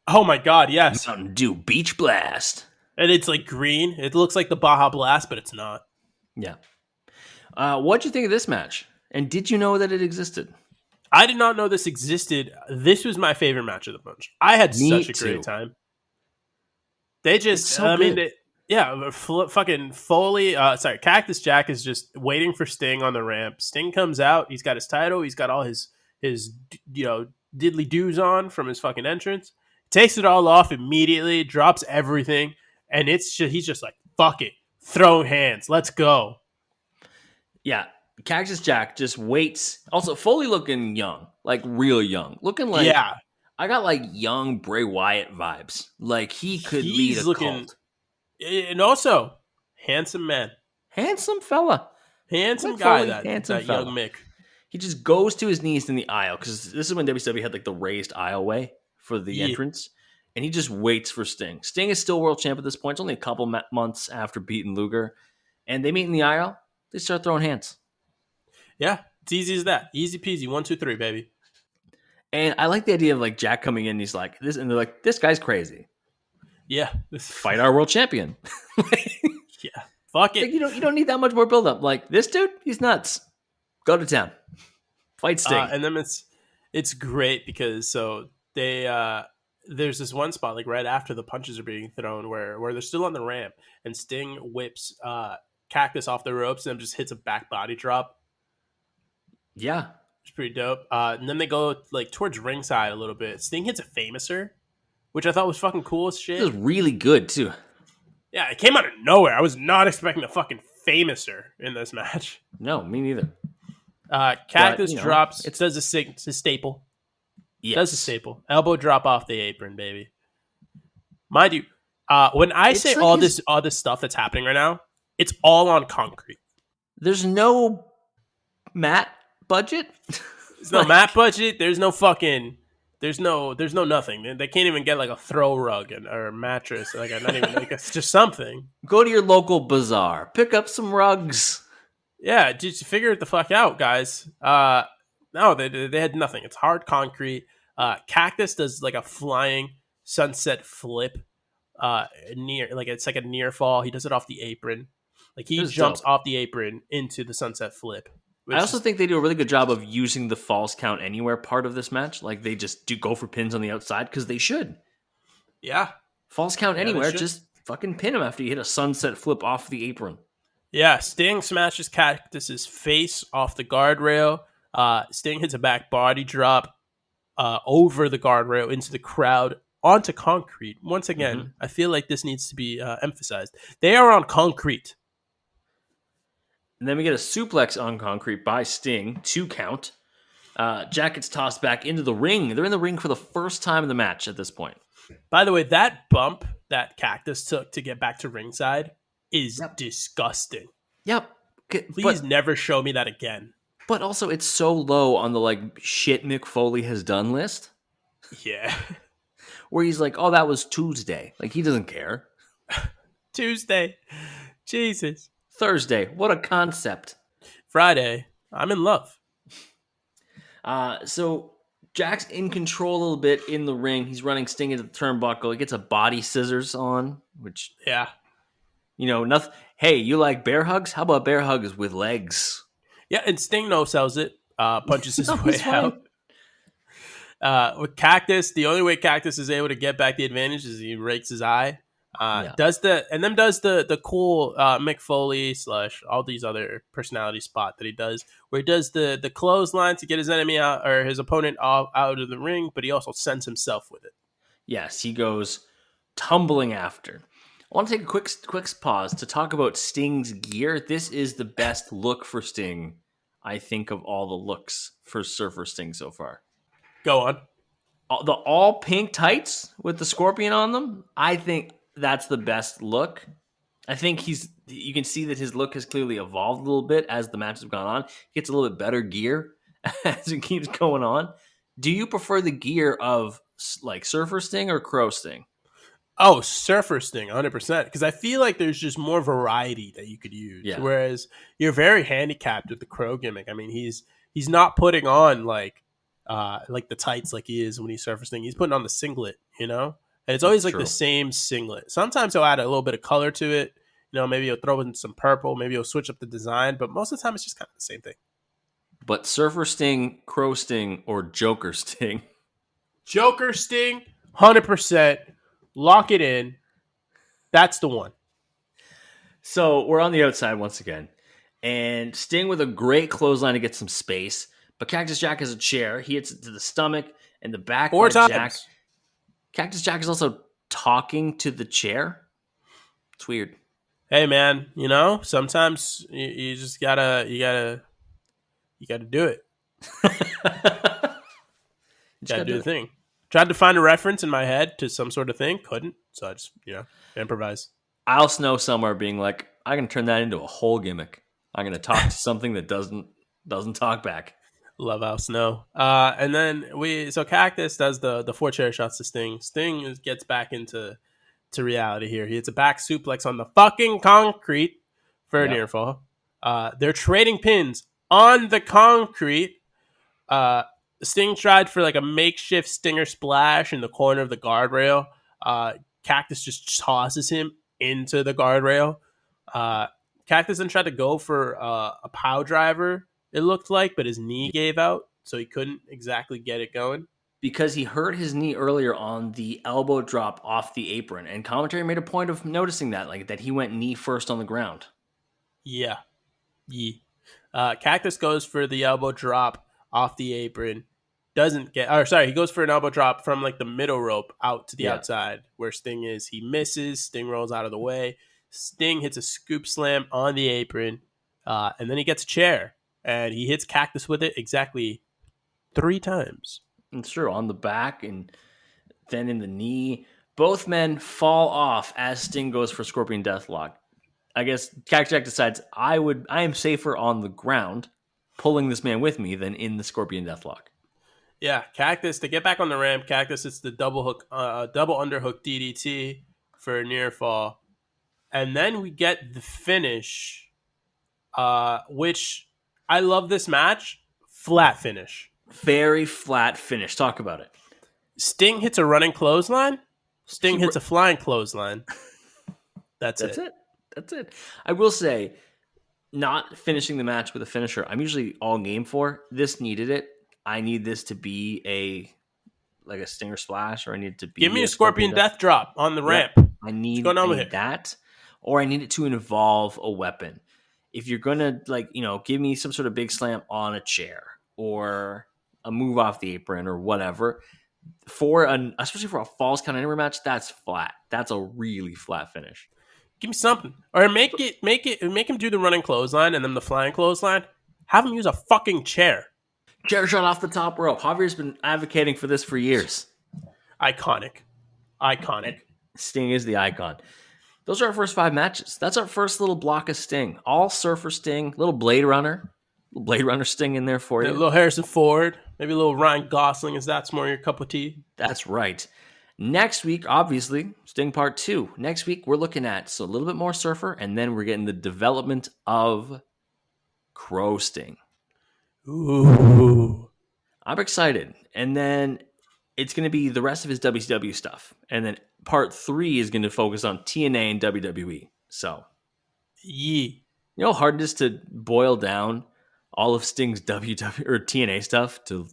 Oh my god, yes. Mountain Dew Beach Blast. And it's like green. It looks like the Baja Blast, but it's not. Yeah. What'd you think of this match? And did you know that it existed? I did not know this existed. This was my favorite match of the bunch. I had such a great time. They just, fucking Foley, Cactus Jack is just waiting for Sting on the ramp. Sting comes out. He's got his title. He's got all his diddly doos on from his fucking entrance. Takes it all off immediately, drops everything, and he's just like, fuck it. Throw hands. Let's go. Yeah. Cactus Jack just waits. Also, Foley looking young, like real young. Looking like, yeah. I got like young Bray Wyatt vibes. Like he could lead a cult. And also, handsome man. Handsome fella. Handsome guy, that fella. Young Mick. He just goes to his knees in the aisle, because this is when WCW had like the raised aisleway for the entrance, and he just waits for Sting. Sting is still world champ at this point. It's only a couple months after beating Luger, and they meet in the aisle. They start throwing hands. Yeah, it's easy as that. Easy peasy. 1, 2, 3, baby. And I like the idea of like Jack coming in. He's like this, and they're like, "This guy's crazy." Yeah, fight our world champion. Yeah, fuck it. Like, you don't need that much more build up. Like this dude, he's nuts. Go to town. Fight Sting. And then it's great because there's this one spot like right after the punches are being thrown where they're still on the ramp and Sting whips Cactus off the ropes and just hits a back body drop. Yeah, it's pretty dope. And then they go like towards ringside a little bit. Sting hits a Famouser, which I thought was fucking cool as shit. It was really good too. Yeah, it came out of nowhere. I was not expecting a fucking famouser in this match. No, me neither. But, Cactus drops. It does a staple. Yes. Does a staple. Elbow drop off the apron, baby. Mind you, when I say all this stuff that's happening right now, it's all on concrete. There's no mat budget. There's no mat budget. There's no fucking. There's no nothing. They can't even get like a throw rug or a mattress. Like not even like it's just something. Go to your local bazaar. Pick up some rugs. Yeah, just figure it the fuck out, guys. No, they had nothing. It's hard concrete. Cactus does like a flying sunset flip. It's like a near fall. He does it off the apron. Like he jumps off the apron into the sunset flip. I also think they do a really good job of using the falls count anywhere part of this match. Like they just do go for pins on the outside because they should. Yeah. Falls count anywhere. Just fucking pin him after you hit a sunset flip off the apron. Yeah. Sting smashes Cactus's face off the guardrail. Sting hits a back body drop over the guardrail into the crowd onto concrete. Once again, I feel like this needs to be emphasized. They are on concrete. And then we get a suplex on concrete by Sting, 2 count. Jack gets tossed back into the ring. They're in the ring for the first time in the match at this point. By the way, that bump that Cactus took to get back to ringside is disgusting. Yep. Please never show me that again. But also, it's so low on the like shit Mick Foley has done list. Yeah. Where he's like, oh, that was Tuesday. Like, he doesn't care. Tuesday. Jesus. Thursday, what a concept. Friday, I'm in love. So Jack's in control a little bit in the ring. He's running Sting into the turnbuckle. He gets a body scissors on, which, nothing. Hey, you like bear hugs? How about bear hugs with legs? Yeah, and Sting no-sells it. Punches his way out. With Cactus, the only way Cactus is able to get back the advantage is he rakes his eye. Does the cool Mick Foley / all these other personality spot that he does, where he does the clothesline to get his enemy out or his opponent out of the ring, but he also sends himself with it. Yes, he goes tumbling after. I want to take a quick pause to talk about Sting's gear. This is the best look for Sting, I think, of all the looks for Surfer Sting so far. Go on. The all pink tights with the scorpion on them, I think that's the best look. I think you can see that his look has clearly evolved a little bit as the matches have gone on. He gets a little bit better gear as it keeps going on. Do you prefer the gear of like Surfer Sting or Crow Sting? Oh, Surfer Sting, 100%. Because I feel like there's just more variety that you could use. Yeah. Whereas you're very handicapped with the Crow gimmick. I mean, he's not putting on like the tights like he is when he's Surfer Sting. He's putting on the singlet, And it's always the same singlet. Sometimes he'll add a little bit of color to it. Maybe he'll throw in some purple. Maybe he'll switch up the design. But most of the time, it's just kind of the same thing. But Surfer Sting, Crow Sting, or Joker Sting? Joker Sting, 100%. Lock it in. That's the one. So we're on the outside once again. And Sting with a great clothesline to get some space. But Cactus Jack has a chair. He hits it to the stomach and the back. 4 times. Jack. Cactus Jack is also talking to the chair. It's weird. Hey man, sometimes you just gotta do it. Gotta do the thing. Tried to find a reference in my head to some sort of thing, couldn't. So I just improvise. I'll know somewhere being like, I can turn that into a whole gimmick. I'm gonna talk to something that doesn't talk back. Love Al Snow. And then Cactus does the 4 chair shots to Sting. Sting gets back into reality here. He hits a back suplex on the fucking concrete for a near fall. They're trading pins on the concrete. Sting tried for like a makeshift Stinger splash in the corner of the guardrail. Cactus just tosses him into the guardrail. Cactus then tried to go for a pow driver, it looked like, but his knee gave out, so he couldn't exactly get it going. Because he hurt his knee earlier on the elbow drop off the apron, and commentary made a point of noticing that he went knee first on the ground. Yeah. Cactus goes for the elbow drop off the apron. He goes for an elbow drop from like the middle rope out to the outside where Sting is. He misses. Sting rolls out of the way. Sting hits a scoop slam on the apron, and then he gets a chair, and he hits Cactus with it exactly 3 times. And sure, on the back and then in the knee. Both men fall off as Sting goes for Scorpion Deathlock. I guess Cactus Jack decides I am safer on the ground pulling this man with me than in the Scorpion Deathlock. Yeah, Cactus to get back on the ramp. Cactus it's the double underhook DDT for a near fall, and then we get the finish, which I love this match. Flat finish. Very flat finish. Talk about it. Sting hits a running clothesline. Sting hits a flying clothesline. That's it. That's it. I will say, not finishing the match with a finisher, I'm usually all game for. This needed it. I need this to be a Stinger Splash, or I need it to be give me a Scorpion Death Drop on the ramp. I need that, or I need it to involve a weapon. If you're gonna give me some sort of big slam on a chair or a move off the apron or whatever, especially for a Falls Count Anywhere match, that's flat. That's a really flat finish. Give me something, or make him do the running clothesline and then the flying clothesline. Have him use a fucking chair. Chair shot off the top rope. Javier's been advocating for this for years. Iconic. Sting is the icon. Those are our first 5 matches. That's our first little block of Sting. All Surfer Sting, little Blade Runner Sting in there for you. A little Harrison Ford, maybe a little Ryan Gosling, if that's more your cup of tea. That's right. Next week, obviously, Sting Part 2. Next week, we're looking at a little bit more Surfer, and then we're getting the development of Crow Sting. Ooh. I'm excited. And then it's going to be the rest of his WCW stuff. And then Part 3 is going to focus on TNA and WWE. So, you know how hard it is to boil down all of Sting's WW or TNA stuff to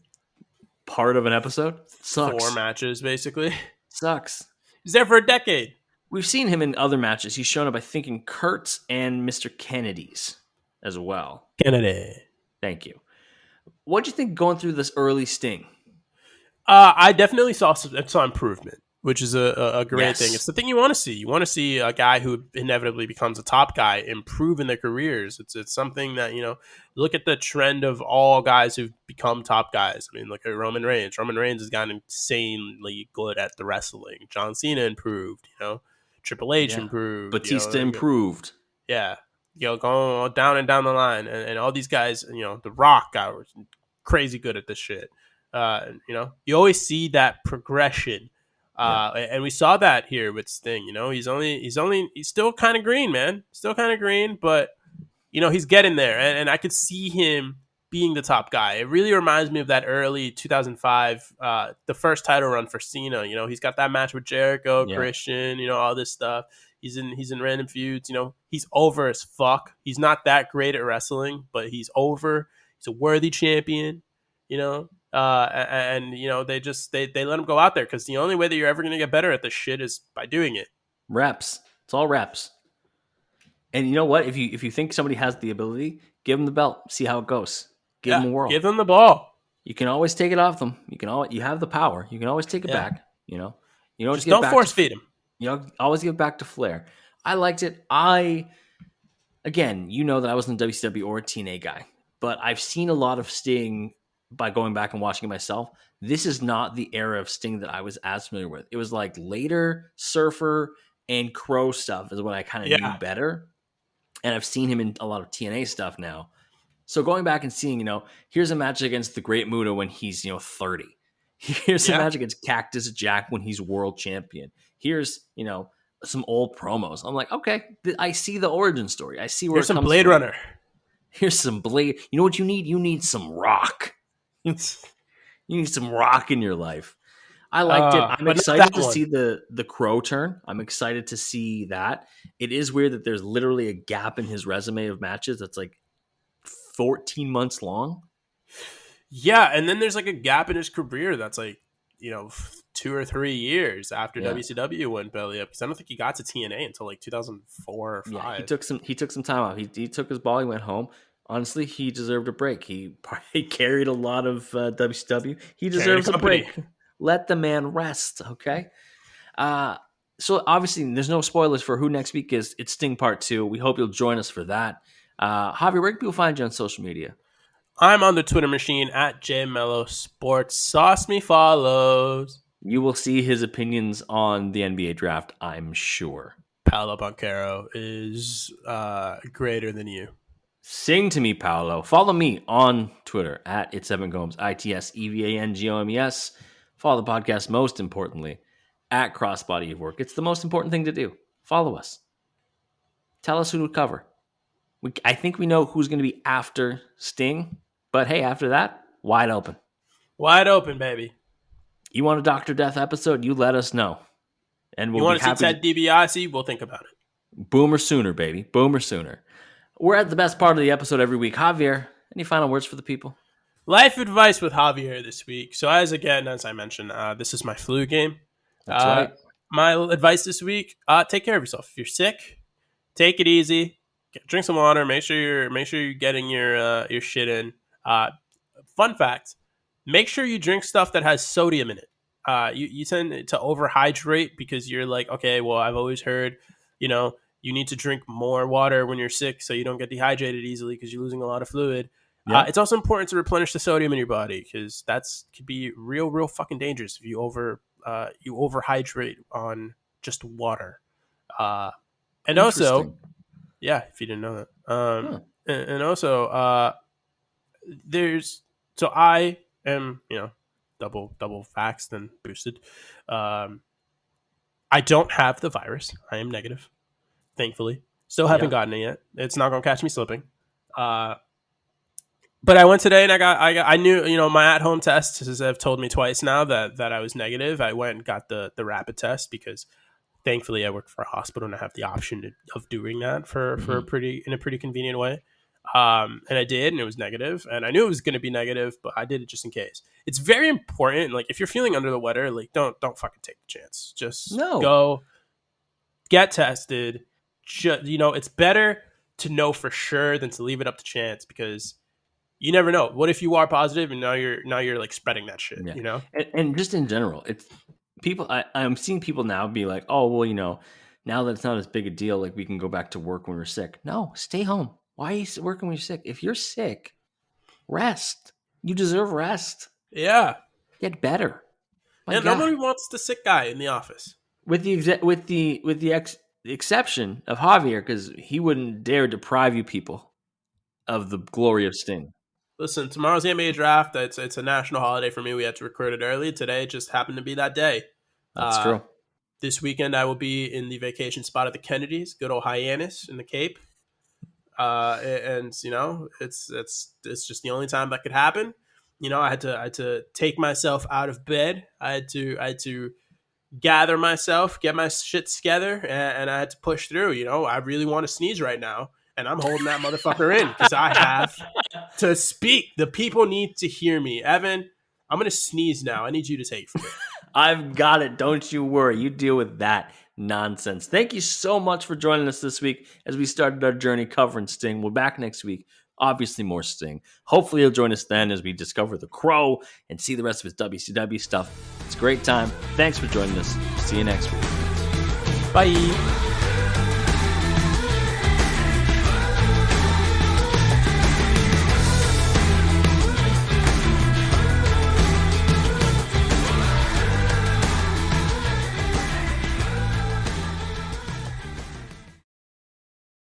part of an episode? Sucks. 4 matches, basically. Sucks. He's there for a decade. We've seen him in other matches. He's shown up, I think, in Kurt's and Mr. Kennedy's as well. Kennedy. Thank you. What'd you think going through this early Sting? I definitely saw improvement, which is a great thing. It's the thing you want to see. You want to see a guy who inevitably becomes a top guy improve in their careers. It's something that, look at the trend of all guys who've become top guys. I mean, look at Roman Reigns. Roman Reigns has gotten insanely good at the wrestling. John Cena improved, Triple H improved. Batista improved. Yeah. Going down and down the line. And all these guys, The Rock guy was crazy good at this shit. You always see that progression. And we saw that here with Sting. He's still kind of green, man. Still kind of green, but he's getting there, and I could see him being the top guy. It really reminds me of that early 2005, the first title run for Cena. He's got that match with Jericho, Christian, all this stuff. He's in random feuds. He's over as fuck. He's not that great at wrestling, but he's over. He's a worthy champion. They let him go out there because the only way that you're ever going to get better at this shit is by doing it. Reps. It's all reps. And you know what? If you think somebody has the ability, give them the belt. See how it goes. Give them a whirl. Give them the ball. You can always take it off them. You have the power. You can always take it back. Just don't force feed him. Always give back to Flair. I liked it. Again, that I wasn't a WCW or a TNA guy, but I've seen a lot of Sting by going back and watching it myself. This is not the era of Sting that I was as familiar with. It was like later Surfer and Crow stuff is what I kind of knew better. And I've seen him in a lot of TNA stuff now. So going back and seeing, here's a match against the Great Muta when he's, 30. Here's a match against Cactus Jack when he's world champion. Here's, some old promos. I'm like, okay, I see the origin story. I see where here's some Blade Runner. Here's some Blade. You know what you need? You need some rock. You need some rock in your life. I liked it. I'm excited to see the Crow turn. I'm excited to see that. It is weird that there's literally a gap in his resume of matches that's like 14 months long. Yeah, and then there's like a gap in his career that's like, 2 or 3 years after WCW went belly up, because I don't think he got to TNA until like 2004 or 5. Yeah, he took some time off. He took his ball. He went home. Honestly, he deserved a break. He carried a lot of WCW. He deserves a break. Let the man rest, okay? So obviously, there's no spoilers for who next week is. It's Sting Part 2. We hope you'll join us for that. Javi, where can people find you on social media? I'm on the Twitter machine at JMelloSports. Sauce me follows. You will see his opinions on the NBA draft, I'm sure. Paolo Banchero is greater than you. Sing to me, Paolo. Follow me on Twitter at It's7Gomes, ITSEVANGOMES. Follow the podcast, most importantly, at Crossbody of Work. It's the most important thing to do. Follow us. Tell us who to cover. I think we know who's going to be after Sting, but hey, after that, wide open. Wide open, baby. You want a Dr. Death episode? You let us know. And we'll you want be to see Ted DiBiase? We'll think about it. Boomer sooner, baby. Boomer sooner. We're at the best part of the episode every week. Javier, any final words for the people? Life advice with Javier this week. So as I mentioned, this is my flu game. That's right. My advice this week, take care of yourself. If you're sick, take it easy. Drink some water. Make sure you're getting your shit in. Fun fact: make sure you drink stuff that has sodium in it. You tend to overhydrate because you're like, okay, well, I've always heard, you need to drink more water when you're sick so you don't get dehydrated easily because you're losing a lot of fluid. Yeah. It's also important to replenish the sodium in your body because could be real fucking dangerous if you overhydrate on just water. And also, yeah, if you didn't know that. And also, I am, double vaxxed and boosted. I don't have the virus. I am negative, thankfully. Still haven't gotten it yet. It's not going to catch me slipping. But I went today and I knew, my at-home tests have told me twice now that I was negative. I went and got the rapid test because thankfully I work for a hospital and I have the option of doing that for a pretty convenient way. And I did, and it was negative, and I knew it was going to be negative, but I did it just in case. It's very important. Like, if you're feeling under the weather, like, don't fucking take the chance. Just go get tested. It's better to know for sure than to leave it up to chance because you never know. What if you are positive and now you're like spreading that shit, And just in general, it's people, I'm seeing people now be like, oh, well, now that it's not as big a deal, like we can go back to work when we're sick. No, stay home. Why are you working when you're sick? If you're sick, rest. You deserve rest. Yeah. Get better. And nobody wants the sick guy in the office. With the exception of Javier, because he wouldn't dare deprive you people of the glory of Sting. Listen, tomorrow's the NBA draft. It's a national holiday for me. We had to record it early. Today just happened to be that day. That's true. This weekend I will be in the vacation spot at the Kennedys, good old Hyannis in the Cape. And it's just the only time that could happen. I had to take myself out of bed. I had to gather myself, get my shit together, and I had to push through. I really want to sneeze right now, and I'm holding that motherfucker in because I have to speak. The people need to hear me. Evan, I'm gonna sneeze now. I need you to take it from me. I've got it. Don't you worry. You deal with that nonsense. Thank you so much for joining us this week as we started our journey covering Sting. We're back next week. Obviously more Sting. Hopefully you'll join us then as we discover the Crow and see the rest of his WCW stuff. It's a great time. Thanks for joining us. See you next week. Bye.